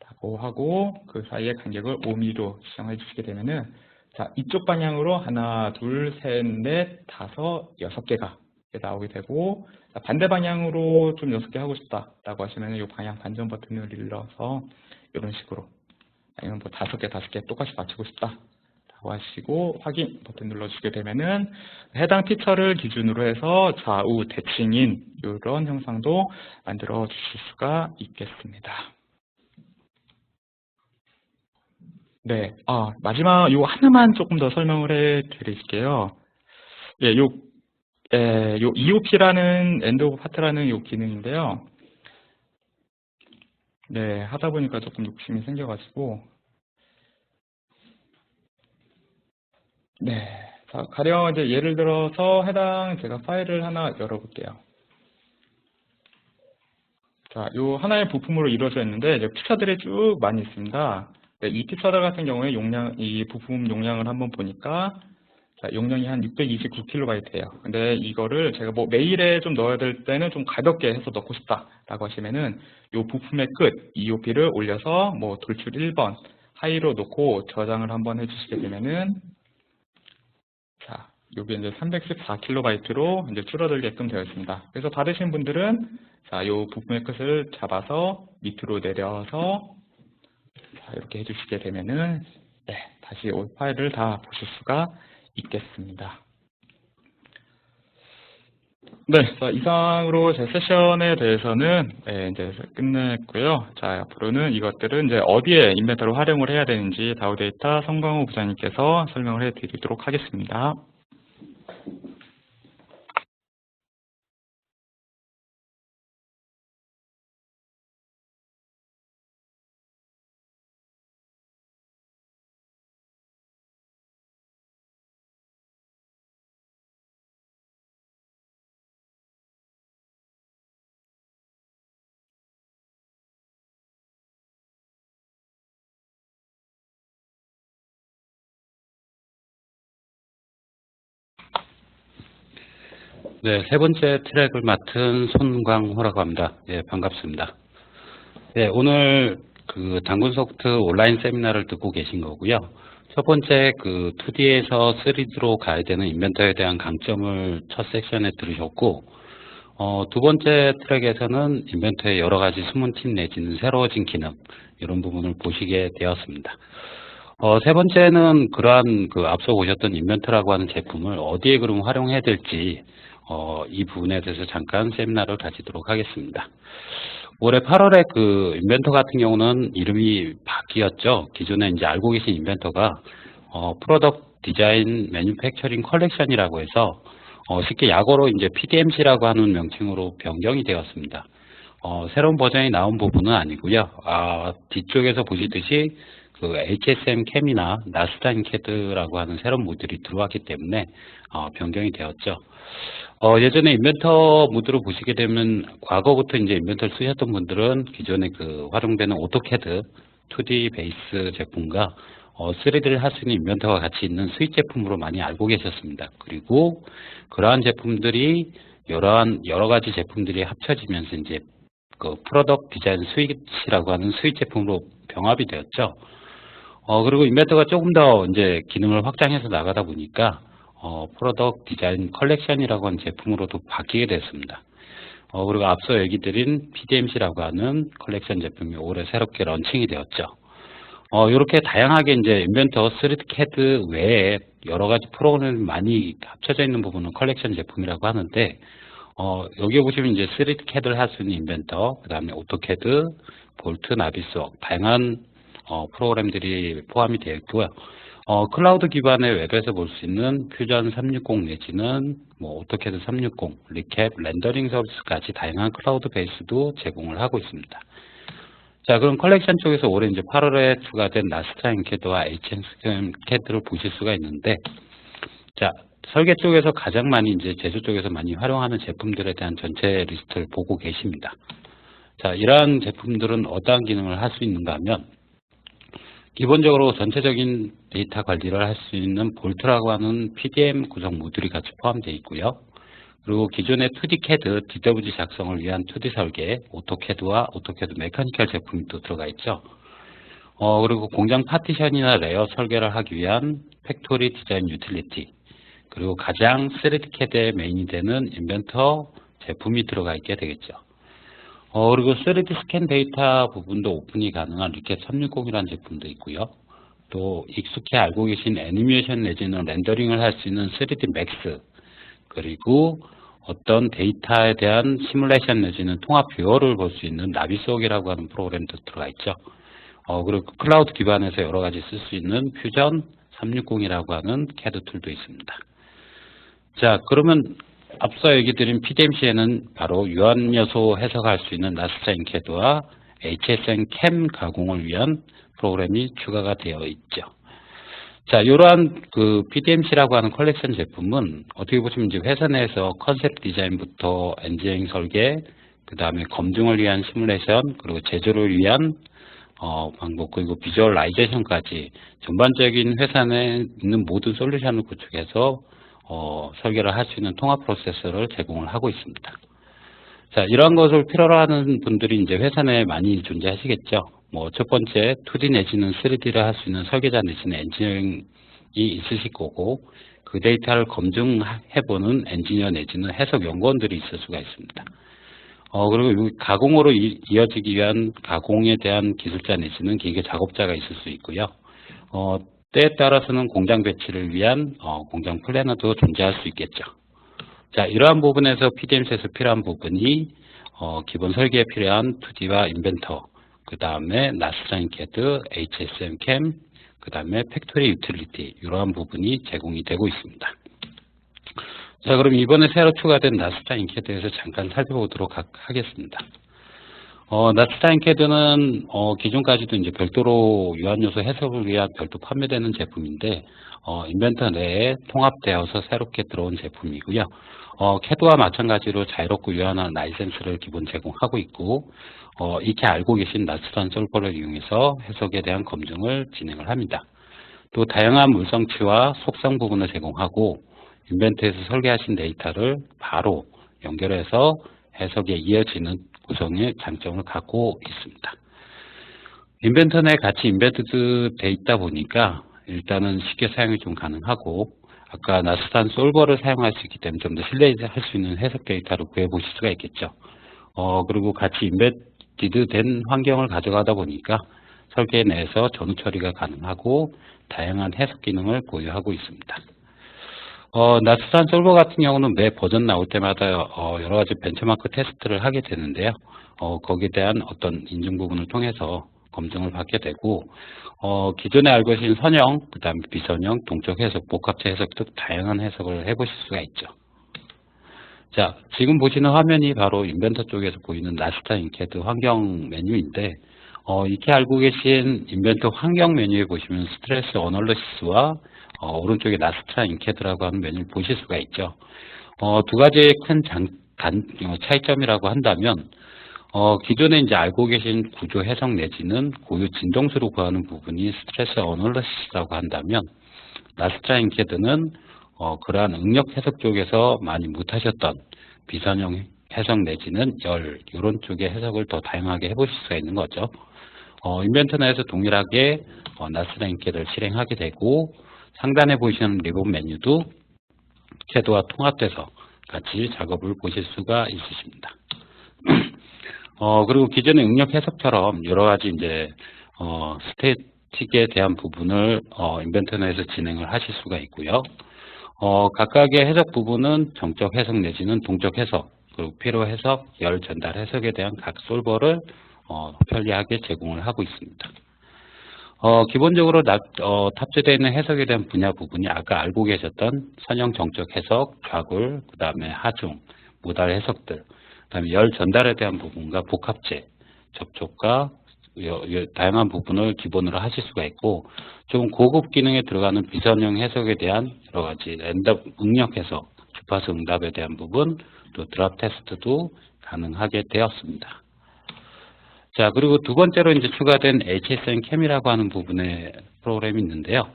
라고 하고 그 사이의 간격을 5mm로 지정해 주시게 되면은 자, 이쪽 방향으로 하나, 둘, 셋, 넷, 다섯, 6개가 나오게 되고 자, 반대 방향으로 좀 6개 하고 싶다라고 하시면은 요 방향 반전 버튼을 눌러서 이런 식으로 아니면 뭐 5개 똑같이 맞추고 싶다 라고 하시고 확인 버튼 눌러주게 되면은 해당 피처를 기준으로 해서 좌우 대칭인 이런 형상도 만들어 주실 수가 있겠습니다. 네, 마지막 요 하나만 조금 더 설명을 해 드릴게요. 예, 요 EOP라는 엔드 오브 파트라는 요 기능인데요. 네, 하다 보니까 조금 욕심이 생겨가지고 네, 자, 가령 이제 예를 들어서 해당 제가 파일을 하나 열어볼게요. 자, 요 하나의 부품으로 이루어져 있는데 이제 피처들이 쭉 많이 있습니다. 네, 이 피처들 같은 경우에 이 부품 용량을 한번 보니까 자, 용량이 한 629KB예요. 근데 이거를 제가 뭐 메일에 좀 넣어야 될 때는 좀 가볍게 해서 넣고 싶다라고 하시면은 요 부품의 끝 EOP를 올려서 뭐 돌출 1번 하이로 놓고 저장을 한번 해주시게 되면은 자, 요게 이제 314KB로 이제 줄어들게끔 되어 있습니다. 그래서 받으신 분들은 자, 요 부품의 끝을 잡아서 밑으로 내려서 자, 이렇게 해주시게 되면은 네, 다시 올 파일을 다 보실 수가 있겠습니다. 네, 자, 이상으로 제 세션에 대해서는 이제 끝냈고요. 자, 앞으로는 이것들은 이제 어디에 인벤터를 활용을 해야 되는지 다우데이터 성광호 부장님께서 설명을 해드리도록 하겠습니다. 네, 세 번째 트랙을 맡은 손광호라고 합니다. 예, 반갑습니다. 예, 오늘 그 단군소프트 온라인 세미나를 듣고 계신 거고요. 첫 번째 그 2D에서 3D로 가야 되는 인벤터에 대한 강점을 첫 섹션에 들으셨고, 두 번째 트랙에서는 인벤터의 여러 가지 숨은 팁 내지는 새로워진 기능, 이런 부분을 보시게 되었습니다. 세 번째는 그러한 그 앞서 보셨던 인벤터라고 하는 제품을 어디에 그럼 활용해야 될지, 이 부분에 대해서 잠깐 세미나를 가지도록 하겠습니다. 올해 8월에 그 인벤터 같은 경우는 이름이 바뀌었죠. 기존에 이제 알고 계신 인벤터가 프로덕트 디자인 매뉴팩처링 컬렉션이라고 해서 쉽게 약어로 이제 PDMC라고 하는 명칭으로 변경이 되었습니다. 새로운 버전이 나온 부분은 아니고요. 뒤쪽에서 보시듯이 그 HSM 캠이나 나스타인 캐드라고 하는 새로운 모듈이 들어왔기 때문에 변경이 되었죠. 예전에 인벤터 모드로 보시게 되면 과거부터 이제 인벤터를 쓰셨던 분들은 기존에 그 활용되는 오토캐드 2D 베이스 제품과 3D를 할 수 있는 인벤터가 같이 있는 스윗 제품으로 많이 알고 계셨습니다. 그리고 그러한 제품들이 여러 가지 제품들이 합쳐지면서 이제 그 프로덕트 디자인 스윗이라고 하는 스윗 제품으로 병합이 되었죠. 그리고 인벤터가 조금 더 이제 기능을 확장해서 나가다 보니까 프로덕트 디자인 컬렉션이라고 하는 제품으로도 바뀌게 됐습니다. 그리고 앞서 얘기 드린 PDMC라고 하는 컬렉션 제품이 올해 새롭게 런칭이 되었죠. 이렇게 다양하게 이제 인벤터 3D CAD 외에 여러 가지 프로그램이 많이 합쳐져 있는 부분은 컬렉션 제품이라고 하는데, 여기에 보시면 이제 3D CAD를 할 수 있는 인벤터, 그 다음에 오토캐드, 볼트, 나비스웍, 다양한 프로그램들이 포함이 되어 있고요. 클라우드 기반의 웹에서 볼 수 있는 퓨전 360 내지는 뭐 오토캐드 360, 리캡, 렌더링 서비스까지 다양한 클라우드 베이스도 제공을 하고 있습니다. 자, 그럼 컬렉션 쪽에서 올해 이제 8월에 추가된 나스타인 캐드와 HSM 캐드를 보실 수가 있는데, 자, 설계 쪽에서 가장 많이 이제 제조 쪽에서 많이 활용하는 제품들에 대한 전체 리스트를 보고 계십니다. 자, 이러한 제품들은 어떠한 기능을 할 수 있는가 하면, 기본적으로 전체적인 데이터 관리를 할 수 있는 볼트라고 하는 PDM 구성 모듈이 같이 포함되어 있고요. 그리고 기존의 2D CAD, DWG 작성을 위한 2D 설계, 오토캐드와 오토캐드 메카니컬 제품이 또 들어가 있죠. 그리고 공장 파티션이나 레이어 설계를 하기 위한 팩토리 디자인 유틸리티, 그리고 가장 3D CAD의 메인이 되는 인벤터 제품이 들어가 있게 되겠죠. 그리고 3D 스캔 데이터 부분도 오픈이 가능한 리켓 360이라는 제품도 있고요. 또 익숙히 알고 계신 애니메이션 내지는 렌더링을 할 수 있는 3D 맥스, 그리고 어떤 데이터에 대한 시뮬레이션 내지는 통합 뷰어를 볼 수 있는 나비속이라고 하는 프로그램도 들어가 있죠. 그리고 클라우드 기반에서 여러 가지 쓸 수 있는 퓨전 360이라고 하는 CAD 툴도 있습니다. 자, 그러면 앞서 얘기 드린 PDMC에는 바로 유한 요소 해석할 수 있는 나스타인 CAD와 HSM 캠 가공을 위한 프로그램이 추가가 되어 있죠. 자, 이러한 그 PDMC라고 하는 컬렉션 제품은 어떻게 보시면 이제 회사 내에서 컨셉 디자인부터 엔지니어링 설계, 그 다음에 검증을 위한 시뮬레이션, 그리고 제조를 위한 방법, 그리고 비주얼라이제이션까지 전반적인 회사 내에 있는 모든 솔루션을 구축해서 설계를 할 수 있는 통합 프로세서를 제공을 하고 있습니다. 자, 이러한 것을 필요로 하는 분들이 이제 회사 내에 많이 존재하시겠죠. 뭐 첫 번째 2D 내지는 3D를 할 수 있는 설계자 내지는 엔지니어링이 있으실 거고, 그 데이터를 검증해보는 엔지니어 내지는 해석 연구원들이 있을 수가 있습니다. 그리고 가공으로 이어지기 위한 가공에 대한 기술자 내지는 기계 작업자가 있을 수 있고요. 때에 따라서는 공장 배치를 위한 공장 플래너도 존재할 수 있겠죠. 자, 이러한 부분에서 PDMC에서 필요한 부분이 기본 설계에 필요한 2D와 인벤터, 그 다음에 나스타인 CAD, HSM 캠, 그 다음에 팩토리 유틸리티, 이러한 부분이 제공이 되고 있습니다. 자, 그럼 이번에 새로 추가된 나스타인 CAD에서 잠깐 살펴보도록 하겠습니다. 나스타인 CAD는 기존까지도 이제 별도로 유한요소 해석을 위한 별도 판매되는 제품인데 인벤터 내에 통합되어서 새롭게 들어온 제품이고요. CAD와 마찬가지로 자유롭고 유한한 라이센스를 기본 제공하고 있고, 익히 알고 계신 나스타인 솔버를 이용해서 해석에 대한 검증을 진행을 합니다. 또 다양한 물성치와 속성 부분을 제공하고, 인벤터에서 설계하신 데이터를 바로 연결해서 해석에 이어지는 구성의 장점을 갖고 있습니다. 인벤터 내에 같이 인베드드 돼 있다 보니까 일단은 쉽게 사용이 좀 가능하고, 아까 나스타인 솔버를 사용할 수 있기 때문에 좀 더 신뢰할 수 있는 해석 데이터를 구해보실 수가 있겠죠. 그리고 같이 인베디드 된 환경을 가져가다 보니까 설계 내에서 전후 처리가 가능하고 다양한 해석 기능을 보유하고 있습니다. 나스타인 솔버 같은 경우는 매 버전 나올 때마다 여러 가지 벤처마크 테스트를 하게 되는데요. 거기에 대한 어떤 인증 부분을 통해서 검증을 받게 되고, 기존에 알고 계신 선형, 그 다음에 비선형, 동적 해석, 복합체 해석 등 다양한 해석을 해보실 수가 있죠. 자, 지금 보시는 화면이 바로 인벤터 쪽에서 보이는 나스타인 CAD 환경 메뉴인데, 익히 알고 계신 인벤터 환경 메뉴에 보시면 스트레스 어널리시스와 오른쪽에 나스타인 CAD라고 하는 메뉴를 보실 수가 있죠. 두 가지의 큰 차이점이라고 한다면, 기존에 이제 알고 계신 구조 해석 내지는 고유 진동수로 구하는 부분이 스트레스 어널리시스라고 한다면, 나스타인 CAD는 그러한 응력 해석 쪽에서 많이 못하셨던 비선형 해석 내지는 열, 이런 쪽의 해석을 더 다양하게 해보실 수가 있는 거죠. 인벤터 내에서 동일하게 나스타인 CAD를 실행하게 되고, 상단에 보시는 리본 메뉴도 CAD와 통합돼서 같이 작업을 보실 수가 있으십니다. 그리고 기존의 응력 해석처럼 여러 가지 이제 스태틱에 대한 부분을 인벤터 내에서 진행을 하실 수가 있고요. 각각의 해석 부분은 정적 해석 내지는 동적 해석, 그리고 필요 해석, 열 전달 해석에 대한 각 솔버를 편리하게 제공을 하고 있습니다. 기본적으로 탑재되어 있는 해석에 대한 분야 부분이 아까 알고 계셨던 선형 정적 해석, 좌굴, 그 다음에 하중, 모달 해석들, 그 다음에 열 전달에 대한 부분과 복합체, 접촉과 다양한 부분을 기본으로 하실 수가 있고, 좀 고급 기능에 들어가는 비선형 해석에 대한 여러 가지 랜덤 응력 해석, 주파수 응답에 대한 부분, 또 드랍 테스트도 가능하게 되었습니다. 자, 그리고 두 번째로 이제 추가된 HSN 캠이라고 하는 부분의 프로그램이 있는데요.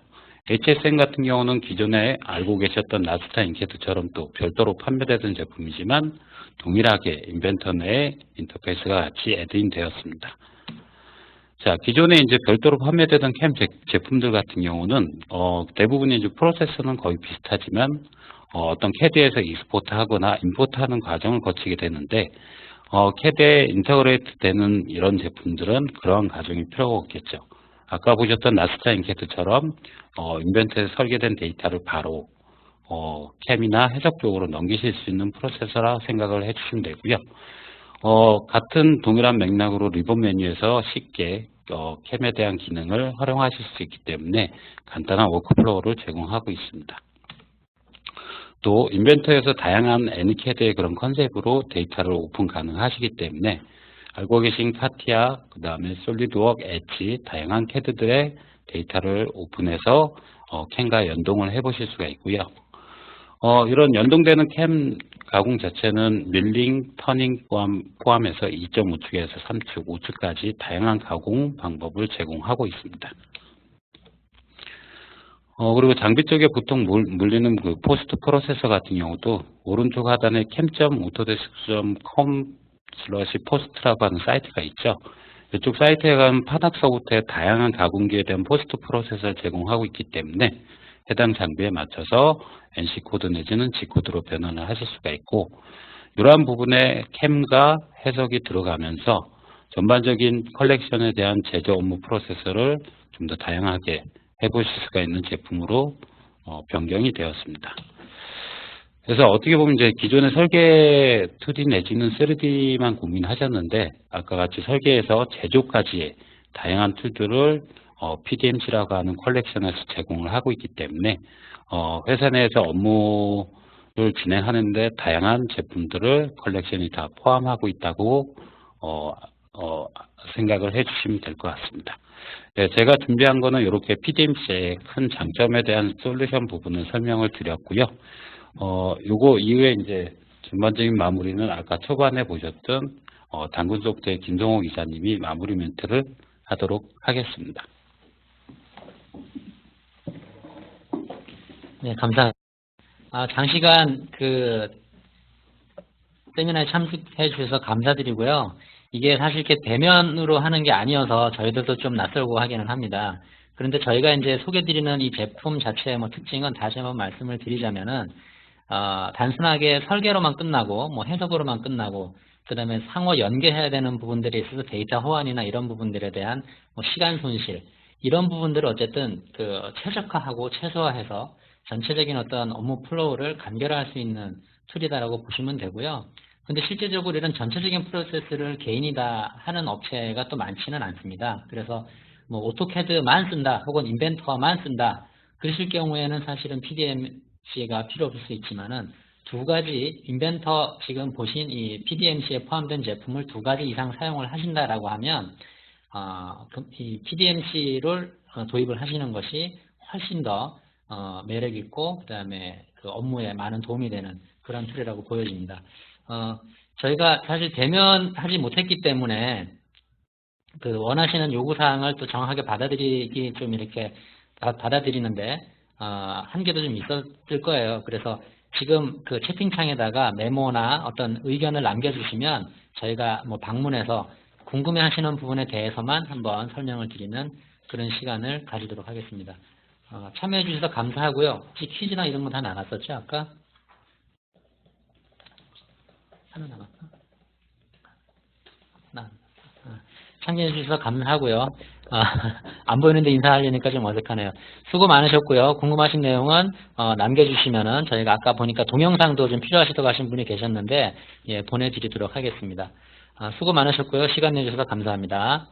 HSN 같은 경우는 기존에 알고 계셨던 라스타 인캐드처럼 또 별도로 판매되던 제품이지만 동일하게 인벤터 내에 인터페이스가 같이 애드인 되었습니다. 자, 기존에 이제 별도로 판매되던 캠 제품들 같은 경우는 대부분의 이제 프로세스는 거의 비슷하지만 어떤 CAD에서 익스포트하거나 임포트하는 과정을 거치게 되는데 CAD에 인터그레이트 되는 이런 제품들은 그러한 과정이 필요가 없겠죠. 아까 보셨던 라스타 인캐드처럼 인벤트에 설계된 데이터를 바로 캠이나 해석 쪽으로 넘기실 수 있는 프로세서라 생각을 해주시면 되고요. 같은 동일한 맥락으로 리본 메뉴에서 쉽게 캠에 대한 기능을 활용하실 수 있기 때문에 간단한 워크플로우를 제공하고 있습니다. 또 인벤터에서 다양한 애니캐드의 그런 컨셉으로 데이터를 오픈 가능하시기 때문에 알고 계신 카티아, 그 다음에 솔리드웍, 엣지, 다양한 캐드들의 데이터를 오픈해서 캠과 연동을 해보실 수가 있고요. 이런 연동되는 캠 가공 자체는 밀링, 터닝 포함해서 2.5축에서 3축, 5축까지 다양한 가공 방법을 제공하고 있습니다. 그리고 장비 쪽에 보통 물리는 그 포스트 프로세서 같은 경우도 오른쪽 하단에 cam.autodesk.com/post라고 하는 사이트가 있죠. 이쪽 사이트에 가면 파닥서부터의 다양한 가공기에 대한 포스트 프로세서를 제공하고 있기 때문에 해당 장비에 맞춰서 NC코드 내지는 G코드로 변환을 하실 수가 있고, 이러한 부분에 캠과 해석이 들어가면서 전반적인 컬렉션에 대한 제조 업무 프로세서를 좀 더 다양하게 해보실 수가 있는 제품으로 변경이 되었습니다. 그래서 어떻게 보면 이제 기존의 설계 2D 내지는 3D만 고민하셨는데 아까 같이 설계에서 제조까지의 다양한 툴들을 PDMC라고 하는 컬렉션에서 제공을 하고 있기 때문에 회사 내에서 업무를 진행하는데 다양한 제품들을 컬렉션이 다 포함하고 있다고 생각을 해주시면 될 것 같습니다. 네, 제가 준비한 거는 이렇게 PDMC의 큰 장점에 대한 솔루션 부분을 설명을 드렸고요. 요거 이후에 이제 전반적인 마무리는 아까 초반에 보셨던 단군소프트의 김동호 기자님이 마무리 멘트를 하도록 하겠습니다. 네, 감사합니다. 장시간 세미나에 참석해 주셔서 감사드리고요. 이게 사실 이렇게 대면으로 하는 게 아니어서 저희들도 좀 낯설고 하기는 합니다. 그런데 저희가 이제 소개드리는 이 제품 자체의 특징은 다시 한번 말씀을 드리자면은, 단순하게 설계로만 끝나고, 해석으로만 끝나고, 그 다음에 상호 연계해야 되는 부분들에 있어서 데이터 호환이나 이런 부분들에 대한 시간 손실, 이런 부분들을 어쨌든 최적화하고 최소화해서 전체적인 어떤 업무 플로우를 간결화할 수 있는 툴이다라고 보시면 되고요. 근데 실제적으로 이런 전체적인 프로세스를 개인이 다 하는 업체가 또 많지는 않습니다. 그래서 오토캐드만 쓴다 혹은 인벤터만 쓴다 그러실 경우에는 사실은 PDMC가 필요 없을 수 있지만은 두 가지 인벤터 지금 보신 이 PDMC에 포함된 제품을 두 가지 이상 사용을 하신다라고 하면 이 PDMC를 도입을 하시는 것이 훨씬 더 매력 있고 그다음에 업무에 많은 도움이 되는 그런 툴이라고 보여집니다. 저희가 사실 대면하지 못했기 때문에 원하시는 요구사항을 또 정확하게 받아들이기 좀 이렇게 받아들이는데 한계도 좀 있었을 거예요. 그래서 지금 채팅창에다가 메모나 어떤 의견을 남겨주시면 저희가 방문해서 궁금해하시는 부분에 대해서만 한번 설명을 드리는 그런 시간을 가지도록 하겠습니다. 참여해 주셔서 감사하고요. 혹시 퀴즈나 이런 거 다 나갔었죠 아까? 하나 남았어? 참여해 주셔서 감사하고요. 안 보이는데 인사하려니까 좀 어색하네요. 수고 많으셨고요. 궁금하신 내용은 남겨주시면은 저희가 아까 보니까 동영상도 좀 필요하시다고 하신 분이 계셨는데 보내드리도록 하겠습니다. 수고 많으셨고요. 시간 내주셔서 감사합니다.